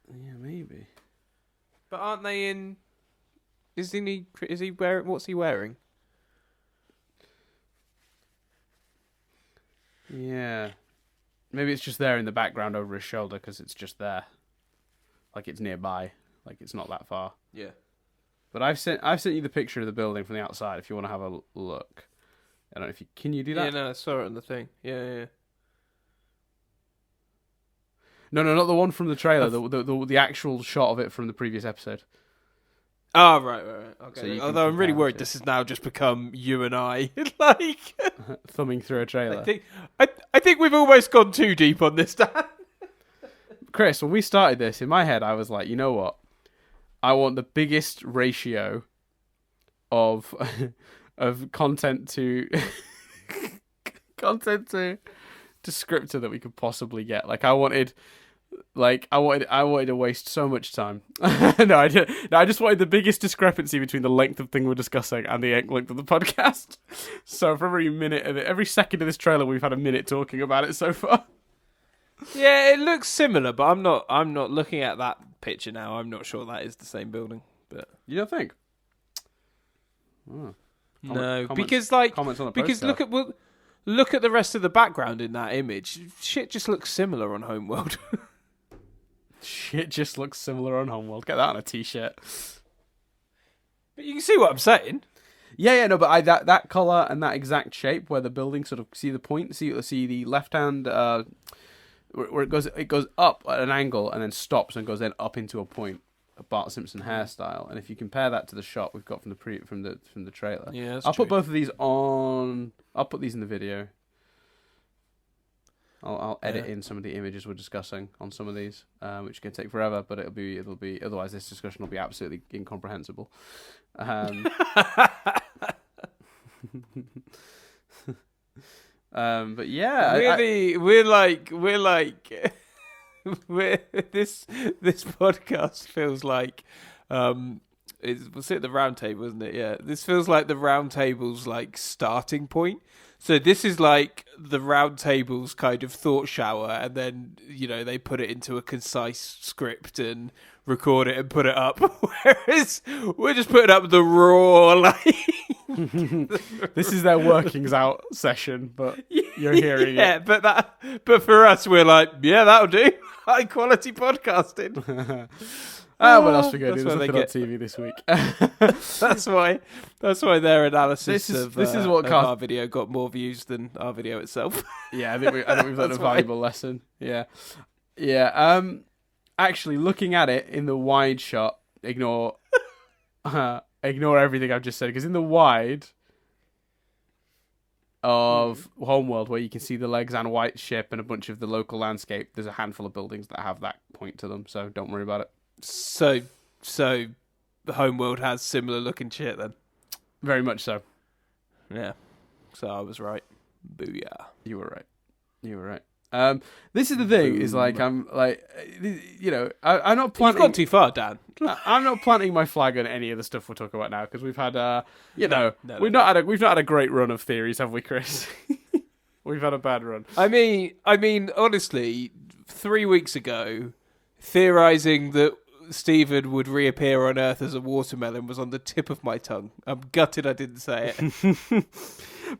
[SPEAKER 1] Yeah, maybe.
[SPEAKER 2] But aren't they in... Is he wearing... What's he wearing?
[SPEAKER 1] Yeah. Maybe it's just there in the background over his shoulder because it's just there. Like it's nearby. Like it's not that far.
[SPEAKER 2] Yeah.
[SPEAKER 1] But I've sent you the picture of the building from the outside if you want to have a look. I don't know if you... Can you do that?
[SPEAKER 2] Yeah, no, I saw it on the thing. Yeah.
[SPEAKER 1] No, not the one from the trailer. The actual shot of it from the previous episode.
[SPEAKER 2] Oh, right. Okay.
[SPEAKER 1] So
[SPEAKER 2] although I'm really worried this has now just become you and I, like...
[SPEAKER 1] thumbing through a trailer.
[SPEAKER 2] I think we've almost gone too deep on this, Dan.
[SPEAKER 1] Chris, when we started this, in my head, I was like, you know what? I want the biggest ratio of content to descriptor that we could possibly get. I wanted to waste so much time. No, I didn't. No, I just wanted the biggest discrepancy between the length of thing we're discussing and the length of the podcast. So for every second of this trailer, we've had a minute talking about it so far.
[SPEAKER 2] Yeah, it looks similar, but I'm not looking at that picture now. I'm not sure that is the same building. But
[SPEAKER 1] You don't think? Oh.
[SPEAKER 2] no,
[SPEAKER 1] Comments-
[SPEAKER 2] because like
[SPEAKER 1] comments on the
[SPEAKER 2] because
[SPEAKER 1] postcard.
[SPEAKER 2] look at the rest of the background in that image. Shit just looks similar on Homeworld.
[SPEAKER 1] Shit just looks similar on Homeworld. Get that on a t-shirt.
[SPEAKER 2] But you can see what I'm saying.
[SPEAKER 1] Yeah, no, but that color and that exact shape where the building sort of see the point, see the left hand where it goes up at an angle and then stops and goes then up into a point, a Bart Simpson hairstyle. And if you compare that to the shot we've got from the trailer,
[SPEAKER 2] Yeah, that's
[SPEAKER 1] I'll
[SPEAKER 2] true.
[SPEAKER 1] put both of these on. I'll put these in the video. I'll edit in some of the images we're discussing on some of these, which can take forever, but it'll be otherwise this discussion will be absolutely incomprehensible. But yeah,
[SPEAKER 2] this podcast feels like was it the round table, isn't it? Yeah, this feels like the round table's like starting point. So this is like the round table's kind of thought shower, and then they put it into a concise script and record it and put it up. Whereas we're just putting up the raw like.
[SPEAKER 1] This is their workings out session, but you're hearing it.
[SPEAKER 2] But for us, we're like, yeah, that'll do. High quality podcasting.
[SPEAKER 1] What else we going to do?
[SPEAKER 2] That's
[SPEAKER 1] There's
[SPEAKER 2] what
[SPEAKER 1] nothing
[SPEAKER 2] they
[SPEAKER 1] on TV this week.
[SPEAKER 2] That's why their analysis
[SPEAKER 1] This is what
[SPEAKER 2] of our video got more views than our video itself.
[SPEAKER 1] Yeah, I think we've learned a valuable lesson. Yeah. Actually, looking at it in the wide shot, ignore everything I've just said, because in the wide of Homeworld, where you can see the legs and white ship and a bunch of the local landscape, there's a handful of buildings that have that point to them, so don't worry about it.
[SPEAKER 2] So Homeworld has similar looking shit then.
[SPEAKER 1] Very much so.
[SPEAKER 2] Yeah. So I was right. Booyah.
[SPEAKER 1] You were right. This is the thing. Is like I'm like, I'm not planting.
[SPEAKER 2] You've gone too far, Dan.
[SPEAKER 1] I'm not planting my flag on any of the stuff we're talking about now because we've had,
[SPEAKER 2] No.
[SPEAKER 1] we've not had a great run of theories, have we, Chris? We've had a bad run.
[SPEAKER 2] I mean, honestly, 3 weeks ago, theorizing that Stephen would reappear on Earth as a watermelon was on the tip of my tongue. I'm gutted I didn't say it.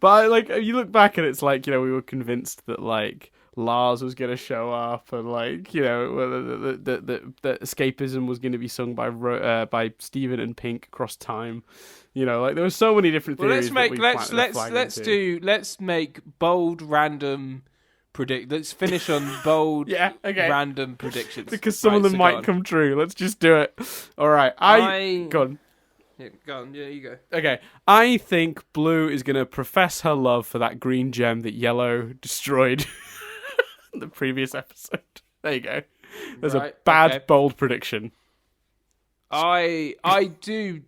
[SPEAKER 1] But you look back and it's like, we were convinced that like Lars was going to show up and like, the escapism was going to be sung by Stephen and Pink across time. There were so many different theories.
[SPEAKER 2] Let's make bold random let's finish on bold random predictions.
[SPEAKER 1] Because some of them might come true. Let's just do it. All right. Go on.
[SPEAKER 2] Yeah, go on. Yeah, you go.
[SPEAKER 1] Okay. I think Blue is going to profess her love for that green gem that Yellow destroyed in the previous episode. There you go. There's a bad, bold prediction.
[SPEAKER 2] I do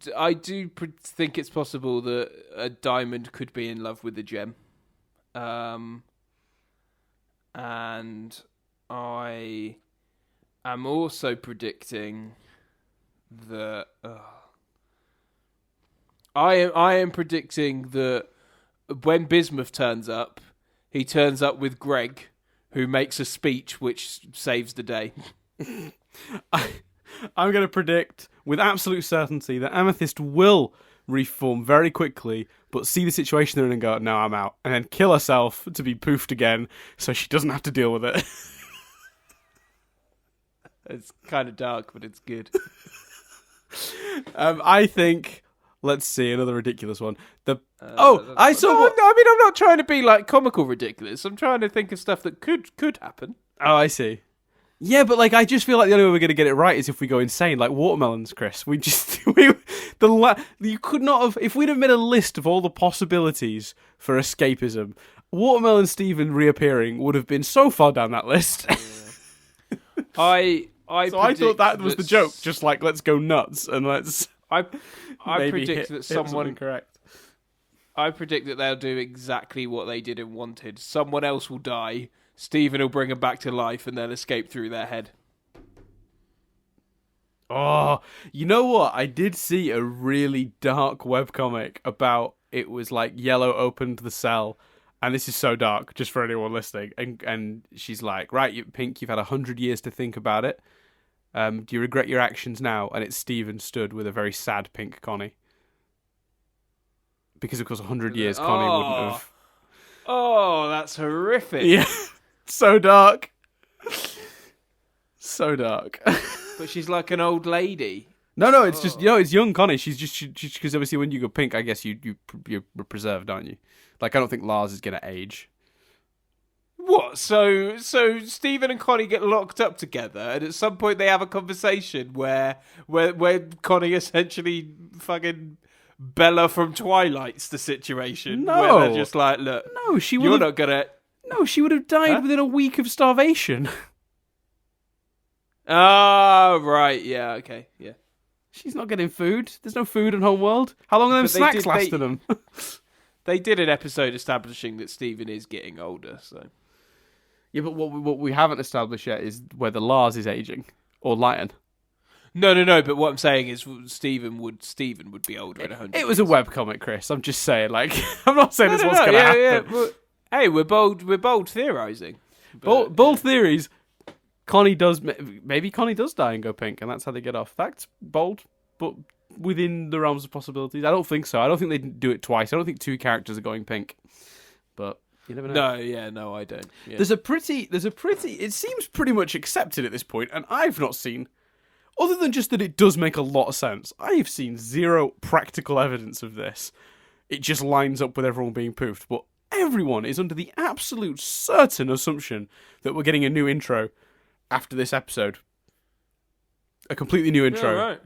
[SPEAKER 2] think it's possible that a diamond could be in love with a gem. And I am also predicting that I am predicting that when Bismuth turns up, he turns up with Greg, who makes a speech which saves the day.
[SPEAKER 1] I'm going to predict with absolute certainty that Amethyst will reform very quickly, but see the situation they're in and go, no, I'm out. And then kill herself to be poofed again so she doesn't have to deal with it.
[SPEAKER 2] It's kind of dark, but it's good.
[SPEAKER 1] I think, let's see, another ridiculous one. I'm not
[SPEAKER 2] trying to be like comical ridiculous. I'm trying to think of stuff that could happen.
[SPEAKER 1] Oh, I see. Yeah, but I just feel like the only way we're going to get it right is if we go insane, like watermelons, Chris. You could not have, if we'd have made a list of all the possibilities for escapism, Watermelon Stephen reappearing would have been so far down that list.
[SPEAKER 2] I
[SPEAKER 1] thought that was the joke, just like let's go nuts and let's.
[SPEAKER 2] I predict that someone
[SPEAKER 1] correct.
[SPEAKER 2] I predict that they'll do exactly what they did in Wanted. Someone else will die. Stephen will bring them back to life and they'll escape through their head.
[SPEAKER 1] Oh, you know what? I did see a really dark webcomic about it was like Yellow opened the cell and this is so dark, just for anyone listening. And she's like, right, Pink, you've had 100 years to think about it. Do you regret your actions now? And it's Stephen stood with a very sad Pink Connie. Because, of course, 100 years, Connie wouldn't have...
[SPEAKER 2] Oh, that's horrific.
[SPEAKER 1] Yeah, so dark. So dark.
[SPEAKER 2] But she's like an old lady.
[SPEAKER 1] No, it's just, it's young Connie. She's just, because obviously when you go Pink, I guess you're preserved, aren't you? Like, I don't think Lars is going to age.
[SPEAKER 2] What? So Stephen and Connie get locked up together, and at some point they have a conversation where Connie essentially fucking Bella from Twilight's the situation.
[SPEAKER 1] No.
[SPEAKER 2] Where they're just like, look,
[SPEAKER 1] No, she would
[SPEAKER 2] you're
[SPEAKER 1] have...
[SPEAKER 2] not gonna...
[SPEAKER 1] No, she would have died within a week of starvation.
[SPEAKER 2] Oh, right, yeah, okay, yeah.
[SPEAKER 1] She's not getting food. There's no food in Homeworld. How long are them snacks lasting them?
[SPEAKER 2] They did an episode establishing that Stephen is getting older, so...
[SPEAKER 1] Yeah, but what we haven't established yet is whether Lars is aging or Lion.
[SPEAKER 2] No. But what I'm saying is, Stephen would be older in 100.
[SPEAKER 1] It was a webcomic, Chris. I'm just saying, like, I'm not saying this what's going to happen.
[SPEAKER 2] Yeah. Well, hey, we're bold theorizing.
[SPEAKER 1] Bold theories. Connie does die and go Pink, and that's how they get off. That's bold, but within the realms of possibilities. I don't think so. I don't think they do it twice. I don't think two characters are going Pink, but. You never know.
[SPEAKER 2] No, I don't. Yeah.
[SPEAKER 1] There's a pretty. It seems pretty much accepted at this point, and I've not seen, other than just that it does make a lot of sense. I've seen zero practical evidence of this. It just lines up with everyone being poofed, but everyone is under the absolute certain assumption that we're getting a new intro after this episode. A completely new intro,
[SPEAKER 2] right.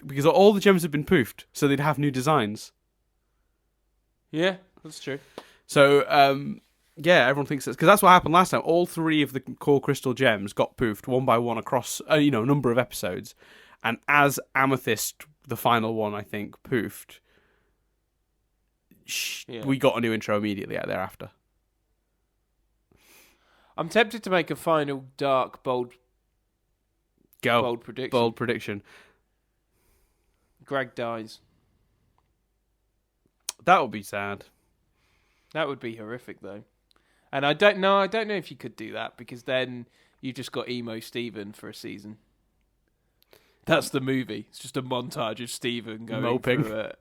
[SPEAKER 1] because all the gems have been poofed, so they'd have new designs.
[SPEAKER 2] Yeah, that's true.
[SPEAKER 1] So, everyone thinks that's... Because that's what happened last time. All three of the core crystal gems got poofed one by one across, a number of episodes. And as Amethyst, the final one, I think, poofed, we got a new intro immediately thereafter.
[SPEAKER 2] I'm tempted to make a final dark, bold prediction.
[SPEAKER 1] Bold prediction.
[SPEAKER 2] Greg dies.
[SPEAKER 1] That would be sad.
[SPEAKER 2] That would be horrific, though. And I don't know if you could do that, because then you've just got emo Stephen for a season. That's the movie. It's just a montage of Stephen going
[SPEAKER 1] moping.
[SPEAKER 2] through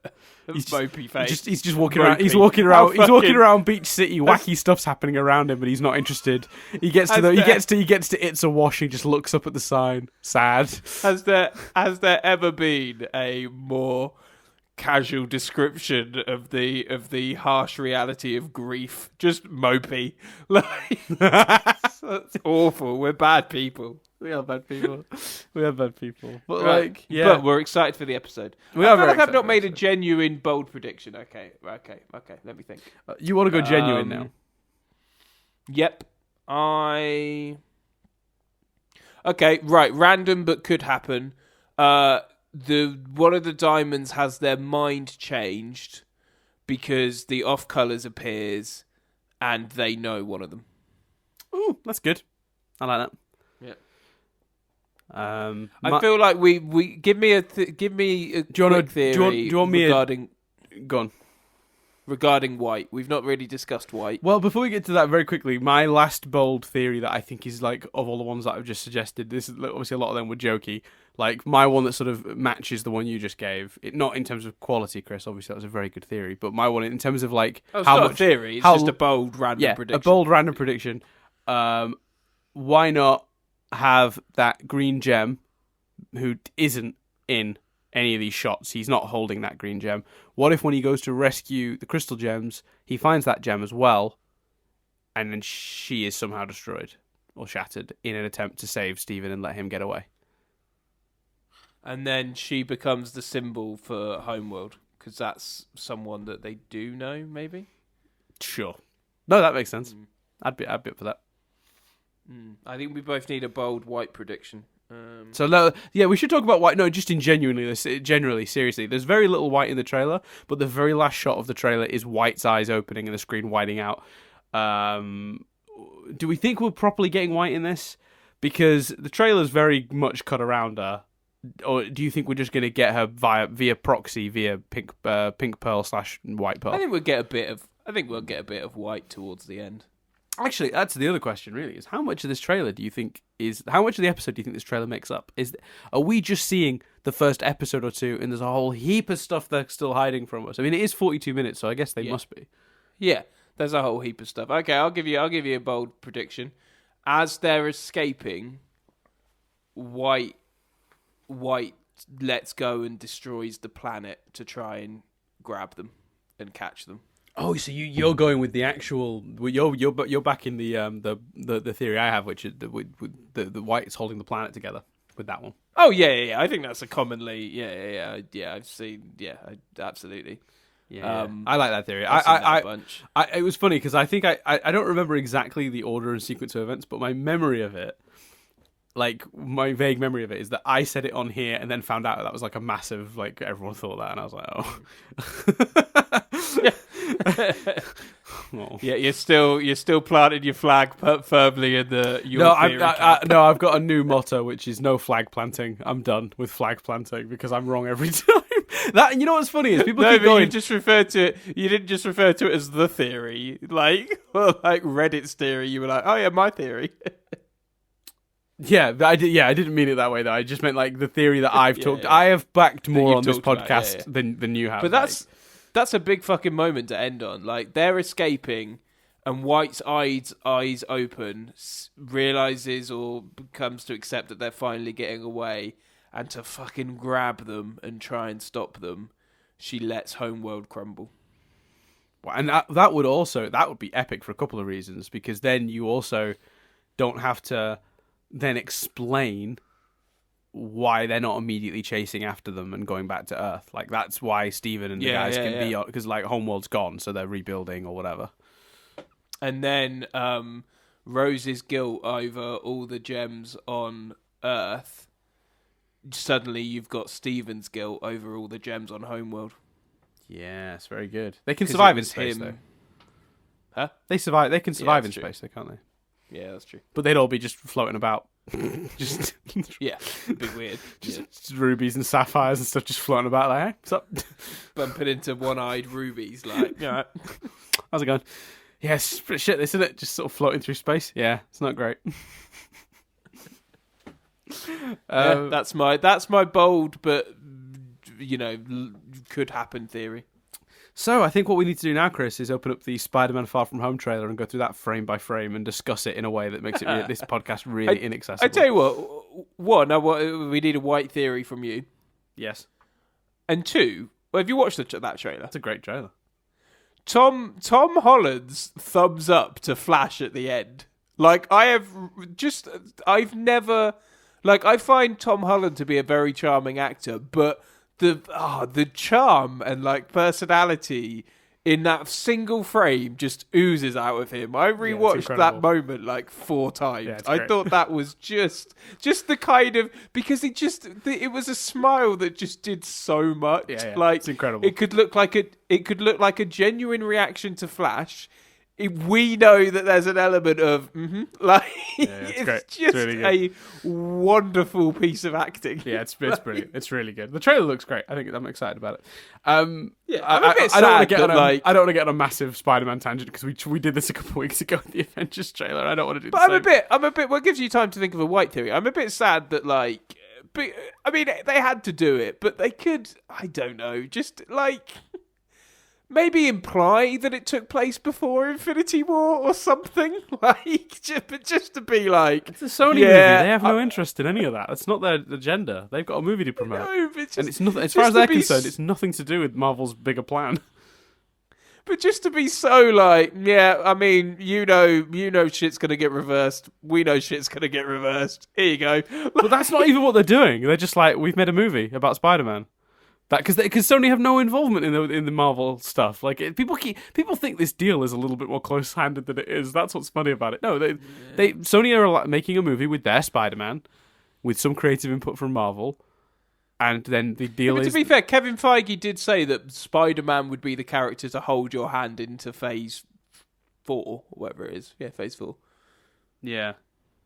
[SPEAKER 2] a mopey face.
[SPEAKER 1] He's just walking around. He's walking around. He's walking around Beach City. Wacky stuff's happening around him, but he's not interested. He gets to It's a Wash. He just looks up at the sign, sad.
[SPEAKER 2] Has there ever been a more casual description of the harsh reality of grief? Just mopey. Like, that's awful. We're bad people.
[SPEAKER 1] We are bad people. But
[SPEAKER 2] right. But we're excited for the episode.
[SPEAKER 1] I
[SPEAKER 2] feel like I've not made a genuine bold prediction. Okay. Let me think.
[SPEAKER 1] You want to go genuine now?
[SPEAKER 2] Yep. Okay, right. Random, but could happen. One of the diamonds has their mind changed because the off colours appears, and they know one of them.
[SPEAKER 1] Oh, that's good. I like that.
[SPEAKER 2] Yeah.
[SPEAKER 1] I
[SPEAKER 2] feel like we give me a quick theory.
[SPEAKER 1] Do you want me
[SPEAKER 2] regarding?
[SPEAKER 1] Go on.
[SPEAKER 2] Regarding White, we've not really discussed White.
[SPEAKER 1] Well, before we get to that, very quickly, my last bold theory that I think is like of all the ones that I've just suggested. This is obviously a lot of them were jokey. Like my one that sort of matches the one you just gave. Not in terms of quality, Chris. Obviously, that was a very good theory. But my one in terms of like
[SPEAKER 2] it's not a theory. It's just a bold random prediction.
[SPEAKER 1] A bold random prediction. Why not have that green gem, who isn't in any of these shots? He's not holding that green gem. What if when he goes to rescue the crystal gems, he finds that gem as well, and then she is somehow destroyed or shattered in an attempt to save Stephen and let him get away?
[SPEAKER 2] And then she becomes the symbol for Homeworld, because that's someone that they do know, maybe?
[SPEAKER 1] Sure. No, that makes sense. I'd be up for that.
[SPEAKER 2] I think we both need a bold White prediction.
[SPEAKER 1] We should talk about White. No, just generally, seriously. There's very little White in the trailer, but the very last shot of the trailer is White's eyes opening and the screen widening out. Do we think we're properly getting White in this? Because the trailer's very much cut around her. Or do you think we're just going to get her via proxy, via Pink Pearl / White Pearl?
[SPEAKER 2] I think we'll get a bit of I think we'll get a bit of white towards the end.
[SPEAKER 1] Actually, that's the other question. Really, is how much of this trailer do you think is? How much of the episode do you think this trailer makes up? Are we just seeing the first episode or two, and there's a whole heap of stuff they're still hiding from us? I mean, it is 42 minutes, so I guess they must be.
[SPEAKER 2] Yeah, there's a whole heap of stuff. Okay, I'll give you a bold prediction. As they're escaping, white lets go and destroys the planet to try and grab them and catch them.
[SPEAKER 1] Oh, so you're going with the actual? You're backing the theory I have, which is with the whites holding the planet together with that one.
[SPEAKER 2] Oh yeah. I think that's a commonly I've seen absolutely.
[SPEAKER 1] Yeah, I like that theory.
[SPEAKER 2] Bunch.
[SPEAKER 1] It was funny because I think I don't remember exactly the order and sequence of events, but my memory of it, like my vague memory of it, is that I said it on here and then found out that was like a massive, like everyone thought that, and I was like, oh.
[SPEAKER 2] Oh. Yeah, you're still planting your flag firmly in the.
[SPEAKER 1] No, I've got a new motto, which is no flag planting. I'm done with flag planting because I'm wrong every time. That, you know what's funny is people keep going.
[SPEAKER 2] You just referred to it. You didn't just refer to it as the theory, like Reddit's theory. You were like, oh yeah, my theory.
[SPEAKER 1] Yeah, I didn't mean it that way though. I just meant like the theory that I've talked. Yeah. I have backed more on this podcast than you have.
[SPEAKER 2] But that's a big fucking moment to end on. Like, they're escaping, and White's eyes open, realizes or comes to accept that they're finally getting away, and to fucking grab them and try and stop them, she lets Homeworld crumble.
[SPEAKER 1] And that would be epic for a couple of reasons, because then you also don't have to then explain why they're not immediately chasing after them and going back to Earth. Like, that's why Steven and the guys can be, because like Homeworld's gone, so they're rebuilding or whatever.
[SPEAKER 2] And then Rose's guilt over all the gems on Earth. Suddenly you've got Steven's guilt over all the gems on Homeworld.
[SPEAKER 1] Yes, very good. They can survive in space though.
[SPEAKER 2] Huh?
[SPEAKER 1] They can survive in space, though, can't they?
[SPEAKER 2] Yeah, that's true.
[SPEAKER 1] But they'd all be just floating about. Just
[SPEAKER 2] it'd be weird.
[SPEAKER 1] Just rubies and sapphires and stuff just floating about like, hey, what's up?
[SPEAKER 2] Bumping into one-eyed rubies, like,
[SPEAKER 1] yeah. How's it going? Yeah, it's pretty shit, isn't it? Just sort of floating through space. Yeah, it's not great.
[SPEAKER 2] That's my bold but could happen theory.
[SPEAKER 1] So I think what we need to do now, Chris, is open up the Spider-Man Far From Home trailer and go through that frame by frame and discuss it in a way that makes it this podcast really inaccessible.
[SPEAKER 2] I tell you what, we need a white theory from you.
[SPEAKER 1] Yes.
[SPEAKER 2] And two, have you watched that trailer?
[SPEAKER 1] That's a great trailer.
[SPEAKER 2] Tom Holland's thumbs up to Flash at the end. Like, I find Tom Holland to be a very charming actor, but the charm and like personality in that single frame just oozes out of him. I rewatched that moment like 4 times. Yeah, I thought that was just the kind of, because it was a smile that just did so much.
[SPEAKER 1] Yeah,
[SPEAKER 2] like,
[SPEAKER 1] it's incredible.
[SPEAKER 2] It could look like a genuine reaction to Flash. We know that there's an element of it's just really a wonderful piece of acting.
[SPEAKER 1] Yeah, it's brilliant. It's really good. The trailer looks great. I'm excited about it.
[SPEAKER 2] I don't want
[SPEAKER 1] to get on a massive Spider-Man tangent because we did this a couple of weeks ago with the Avengers trailer. I don't want to do.
[SPEAKER 2] But I'm a bit. What gives you time to think of a white theory? I'm a bit sad that I mean, they had to do it, but they could. I don't know. Just like. Maybe imply that it took place before Infinity War or something, like just to be like,
[SPEAKER 1] it's a Sony movie. They have no interest in any of that. That's not their agenda. They've got a movie to promote, and it's nothing. As far as they're concerned, it's nothing to do with Marvel's bigger plan.
[SPEAKER 2] But just to be so like, I mean, you know, shit's gonna get reversed. We know shit's gonna get reversed. Here you go.
[SPEAKER 1] But that's not even what they're doing. They're just like, we've made a movie about Spider-Man. That because Sony have no involvement in the Marvel stuff. Like, people think this deal is a little bit more close-handed than it is. That's what's funny about it. No, Sony are making a movie with their Spider-Man, with some creative input from Marvel, and then the deal is.
[SPEAKER 2] To be fair, Kevin Feige did say that Spider-Man would be the character to hold your hand into Phase 4, or whatever it is. Yeah, Phase 4.
[SPEAKER 1] Yeah.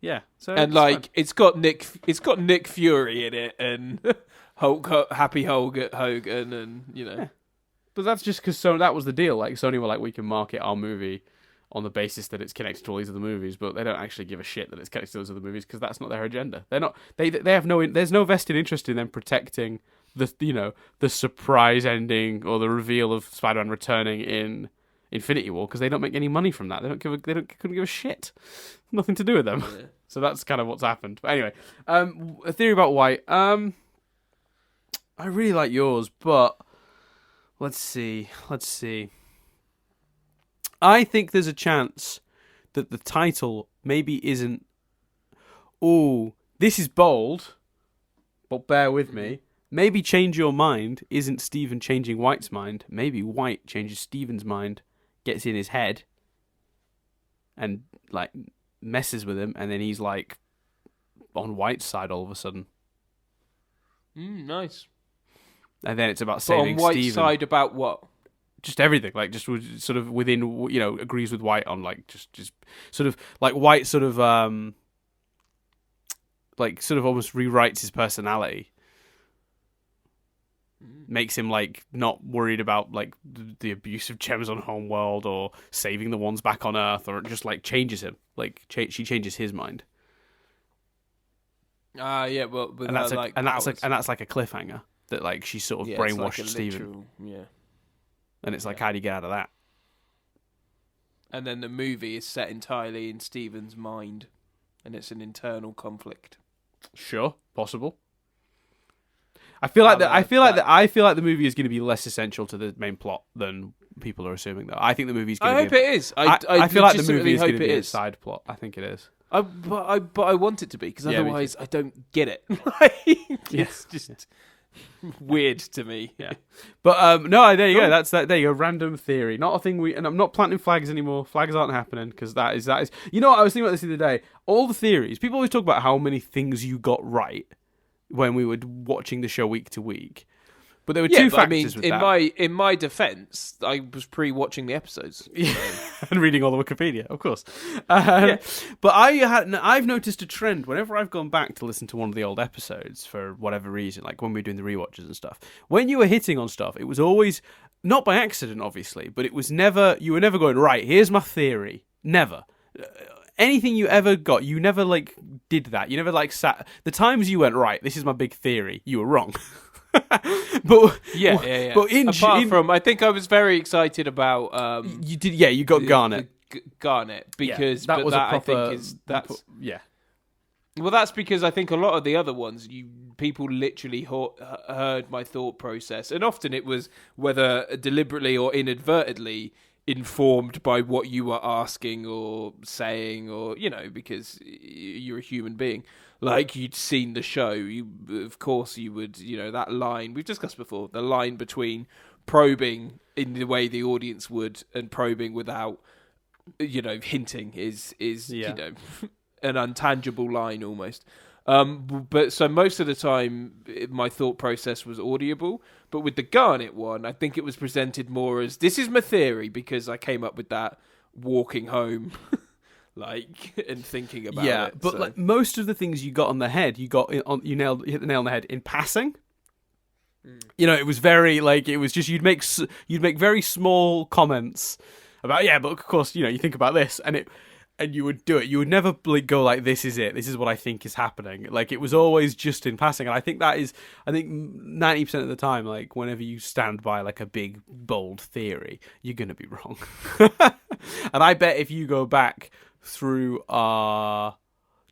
[SPEAKER 1] Yeah. So
[SPEAKER 2] and like, it's got Nick Fury in it, and. Happy Hogan, and
[SPEAKER 1] Yeah. But that's just because that was the deal. Like Sony were like, we can market our movie on the basis that it's connected to all these other movies, but they don't actually give a shit that it's connected to those other movies because that's not their agenda. They're not. They have no. There's no vested interest in them protecting the surprise ending or the reveal of Spider-Man returning in Infinity War because they don't make any money from that. Couldn't give a shit. Nothing to do with them. Yeah. So that's kind of what's happened. But anyway, a theory about White. I really like yours, but let's see. I think there's a chance that the title maybe isn't. Oh, this is bold, but bear with me. Maybe Change Your Mind isn't Stephen changing White's mind. Maybe White changes Stephen's mind, gets in his head, and like messes with him, and then he's like on White's side all of a sudden.
[SPEAKER 2] Nice.
[SPEAKER 1] And then it's about saving
[SPEAKER 2] on White's
[SPEAKER 1] Stephen.
[SPEAKER 2] Side about what?
[SPEAKER 1] Just everything, like just sort of within, agrees with White on like just sort of like White sort of almost rewrites his personality, makes him like not worried about like the abuse of gems on Homeworld or saving the ones back on Earth, or just like changes him, like she changes his mind.
[SPEAKER 2] Yeah, well,
[SPEAKER 1] and that's like a cliffhanger that like she sort of brainwashed
[SPEAKER 2] like
[SPEAKER 1] Stephen.
[SPEAKER 2] Yeah.
[SPEAKER 1] And it's like, how do you get out of that?
[SPEAKER 2] And then the movie is set entirely in Stephen's mind, and it's an internal conflict.
[SPEAKER 1] Sure, possible. I feel like the movie is going to be less essential to the main plot than people are assuming. Though I think the movie's going to.
[SPEAKER 2] I hope it is.
[SPEAKER 1] I feel like the movie is going to be a side plot. I think it is.
[SPEAKER 2] But I want it to be because otherwise I don't get it. It's just. Weird to me.
[SPEAKER 1] Yeah. But no, there you go. That's that. There you go. Random theory. Not a thing and I'm not planting flags anymore. Flags aren't happening because that is. You know what? I was thinking about this the other day. All the theories. People always talk about how many things you got right when we were watching the show week to week. But there were two factors with that.
[SPEAKER 2] In my defense, I was pre-watching the episodes.
[SPEAKER 1] Yeah. And reading all the Wikipedia, of course. But I've noticed a trend whenever I've gone back to listen to one of the old episodes for whatever reason, like when we were doing the rewatches and stuff. When you were hitting on stuff, it was always, not by accident, obviously, but it was never, you were never going, right, here's my theory. Never. Anything you ever got, you never, like, did that. You never, like, sat... The times you went, right, this is my big theory, you were wrong. But
[SPEAKER 2] yeah.
[SPEAKER 1] But
[SPEAKER 2] apart from, I think I was very excited about.
[SPEAKER 1] You did, yeah. You got Garnet.
[SPEAKER 2] Garnet because
[SPEAKER 1] that was a proper.
[SPEAKER 2] I think that's
[SPEAKER 1] yeah.
[SPEAKER 2] Well, that's because I think a lot of the other ones, people literally heard my thought process, and often it was whether deliberately or inadvertently informed by what you were asking or saying, or because you're a human being. Like, you'd seen the show, of course you would, that line, we've discussed before, the line between probing in the way the audience would and probing without, hinting is an untangible line almost. But so most of the time, my thought process was audible. But with the Garnet one, I think it was presented more as, this is my theory, because I came up with that walking home... and thinking about it.
[SPEAKER 1] Yeah, but like most of the things you got on the head, you hit the nail on the head in passing. It was very it was just you'd make very small comments about but of course you think about this and you would do it. You would never go like, this is it. This is what I think is happening. Like, it was always just in passing, and I think 90% of the time, like whenever you stand by like a big bold theory, you're gonna be wrong. And I bet if you go back through our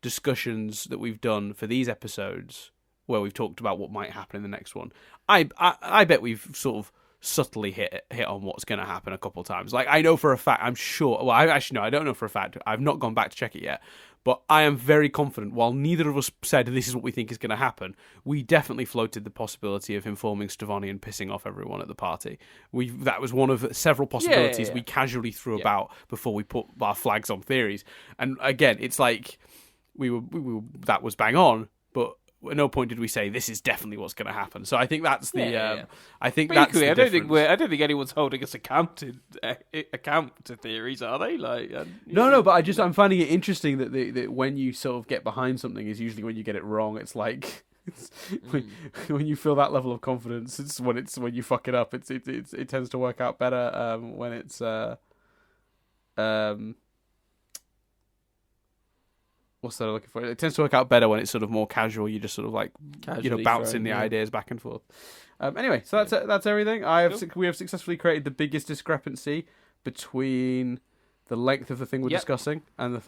[SPEAKER 1] discussions that we've done for these episodes, where we've talked about what might happen in the next one, I bet we've sort of subtly hit on what's going to happen a couple of times. Like, I know for a fact, I'm sure. Well, I don't know for a fact. I've not gone back to check it yet, but I am very confident. While neither of us said this is what we think is going to happen, we definitely floated the possibility of informing Stevani and pissing off everyone at the party. That was one of several possibilities we casually threw about before we put our flags on theories. And again, it's like we were that was bang on, but at no point did we say this is definitely what's going to happen. So I think that's the. I think that's
[SPEAKER 2] equally,
[SPEAKER 1] the
[SPEAKER 2] I don't think anyone's holding us account to theories, are they?
[SPEAKER 1] No. But I'm finding it interesting that when you sort of get behind something is usually when you get it wrong. It's like When you feel that level of confidence, it's when you fuck it up. It tends to work out better when it's what's that I'm looking for? It tends to work out better when it's sort of more casual. You just sort of like
[SPEAKER 2] Casually
[SPEAKER 1] bouncing the ideas back and forth. Anyway, so that's everything. We have successfully created the biggest discrepancy between the length of the thing we're discussing and the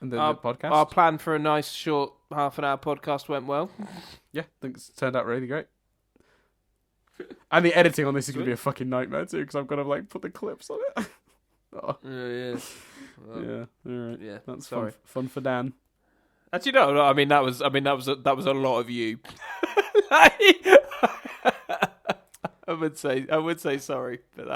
[SPEAKER 1] podcast.
[SPEAKER 2] Our plan for a nice short half-an-hour podcast went well.
[SPEAKER 1] Yeah, I think it's turned out really great. And the editing on this is going to be a fucking nightmare too, because I've got to like put the clips on it. Oh.
[SPEAKER 2] Yeah. Well,
[SPEAKER 1] yeah. All right.
[SPEAKER 2] Yeah.
[SPEAKER 1] That's
[SPEAKER 2] sorry.
[SPEAKER 1] Fun for Dan.
[SPEAKER 2] Actually, no. I mean, that was a lot of you. I would say sorry, but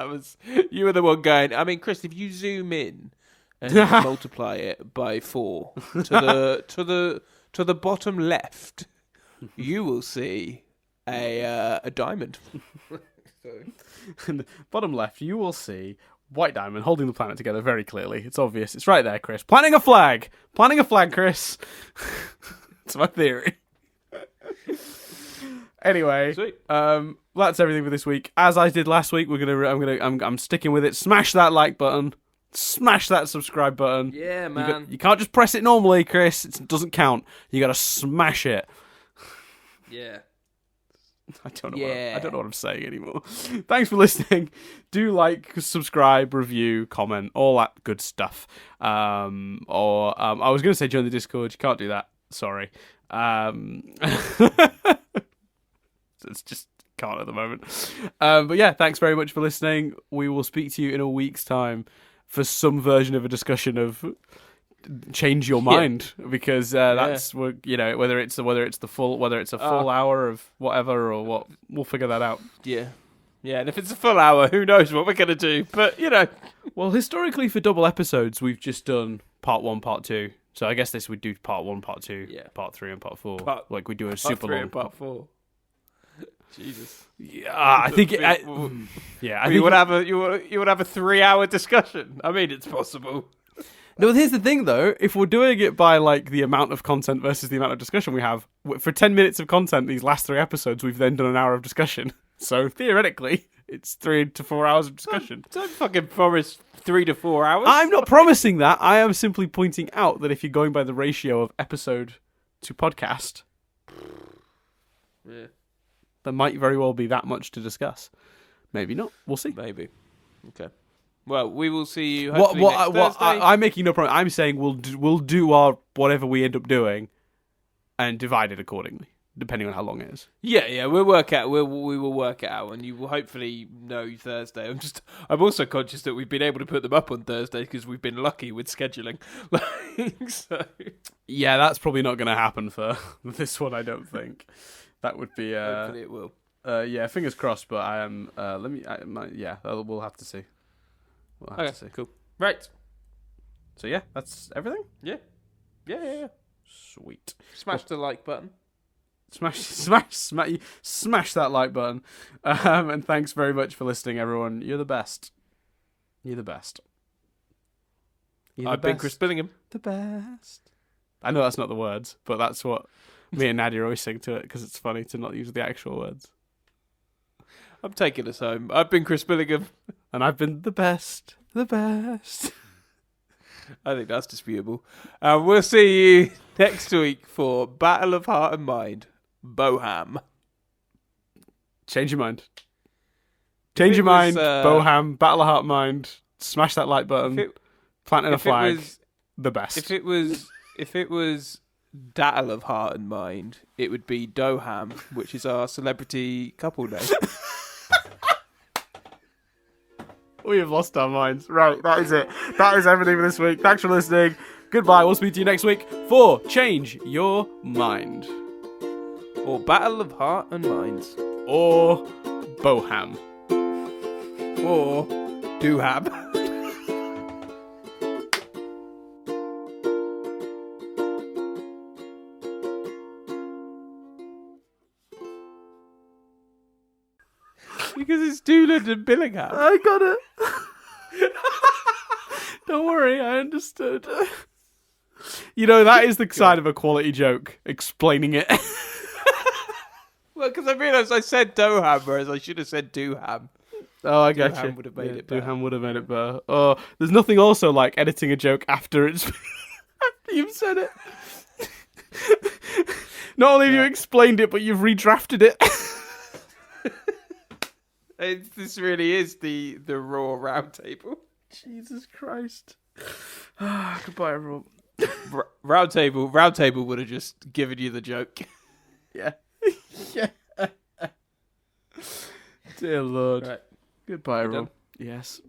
[SPEAKER 2] you were the one going. I mean, Chris, if you zoom in and multiply it by 4 to the bottom left, you will see a diamond.
[SPEAKER 1] In the bottom left, you will see white diamond holding the planet together very clearly. It's obvious. It's right there, Chris. Planting a flag, Chris. It's my theory. Anyway,
[SPEAKER 2] Sweet.
[SPEAKER 1] That's everything for this week. As I did last week, I'm sticking with it. Smash that like button. Smash that subscribe button.
[SPEAKER 2] Yeah, man.
[SPEAKER 1] You can't just press it normally, Chris. It doesn't count. You got to smash it.
[SPEAKER 2] Yeah.
[SPEAKER 1] I don't know what I'm saying anymore. Thanks for listening. Do like, subscribe, review, comment, all that good stuff. I was going to say join the Discord. You can't do that. Sorry. It's just can't at the moment. But yeah, thanks very much for listening. We will speak to you in a week's time for some version of a discussion of change your mind, because that's whether it's a full hour of whatever or what, we'll figure that out.
[SPEAKER 2] Yeah, and if it's a full hour, who knows what we're gonna do? But
[SPEAKER 1] well, historically for double episodes, we've just done part 1, part 2. So I guess this would do part 1, part 2, part 3, and part 4. Like we do a super long
[SPEAKER 2] part 4. Jesus.
[SPEAKER 1] Yeah, I think.
[SPEAKER 2] You would have a 3-hour discussion. I mean, it's possible.
[SPEAKER 1] No, here's the thing, though. If we're doing it by like the amount of content versus the amount of discussion we have, for 10 minutes of content, these last 3 episodes, we've then done an hour of discussion. So theoretically, it's 3 to 4 hours of discussion.
[SPEAKER 2] Don't fucking promise 3 to 4 hours.
[SPEAKER 1] I'm not promising that. I am simply pointing out that if you're going by the ratio of episode to podcast, there might very well be that much to discuss. Maybe not. We'll see.
[SPEAKER 2] Maybe. Okay. Well, we will see you hopefully next Thursday.
[SPEAKER 1] I'm making no promise. I'm saying we'll do our whatever we end up doing, and divide it accordingly, depending on how long it is.
[SPEAKER 2] Yeah. We will work it out, and you will hopefully know Thursday. I'm also conscious that we've been able to put them up on Thursday because we've been lucky with scheduling. So.
[SPEAKER 1] Yeah, that's probably not going to happen for this one. I don't think that would be.
[SPEAKER 2] Hopefully, it will.
[SPEAKER 1] Yeah, fingers crossed. But I am. We'll have to see. We'll have to see.
[SPEAKER 2] Cool. Right.
[SPEAKER 1] So yeah, that's everything.
[SPEAKER 2] Yeah.
[SPEAKER 1] Sweet.
[SPEAKER 2] Smash the like button.
[SPEAKER 1] Smash that like button. And thanks very much for listening, everyone. You're the best. I've
[SPEAKER 2] been Chris Billingham.
[SPEAKER 1] The best. I know that's not the words, but that's what me and Nadia always sing to it because it's funny to not use the actual words.
[SPEAKER 2] I'm taking us home. I've been Chris Billingham.
[SPEAKER 1] And I've been the best. The best.
[SPEAKER 2] I think that's disputable. We'll see you next week for Battle of Heart and Mind. BOHAM.
[SPEAKER 1] Change your mind. Change your mind. BOHAM. Battle of Heart and Mind. Smash that like button. Planting a flag. The best.
[SPEAKER 2] If it was Battle of Heart and Mind, it would be DOHAM, which is our celebrity couple name.
[SPEAKER 1] We have lost our minds. Right, that is it. That is everything for this week. Thanks for listening. Goodbye. We'll speak to you next week for Change Your Mind.
[SPEAKER 2] Or Battle of Heart and Minds.
[SPEAKER 1] Or BOHAM.
[SPEAKER 2] Or DOHAM. Because it's Dooland and Billingham.
[SPEAKER 1] I got it. Don't worry, I understood. You know, that is the side of a quality joke, explaining it.
[SPEAKER 2] Well, because I realised I said Doham, whereas I should have said Dooham.
[SPEAKER 1] Oh, I got
[SPEAKER 2] Dooham
[SPEAKER 1] you.
[SPEAKER 2] would have made it better.
[SPEAKER 1] Dooham would have made it better. Oh, there's nothing also like editing a joke after it's after you've said it. Not only have you explained it, but you've redrafted it.
[SPEAKER 2] This really is the raw round table.
[SPEAKER 1] Jesus Christ. Goodbye, everyone.
[SPEAKER 2] Round table would have just given you the joke.
[SPEAKER 1] Yeah. Yeah. Dear Lord.
[SPEAKER 2] Right.
[SPEAKER 1] Goodbye, everyone.
[SPEAKER 2] done?
[SPEAKER 1] Yes.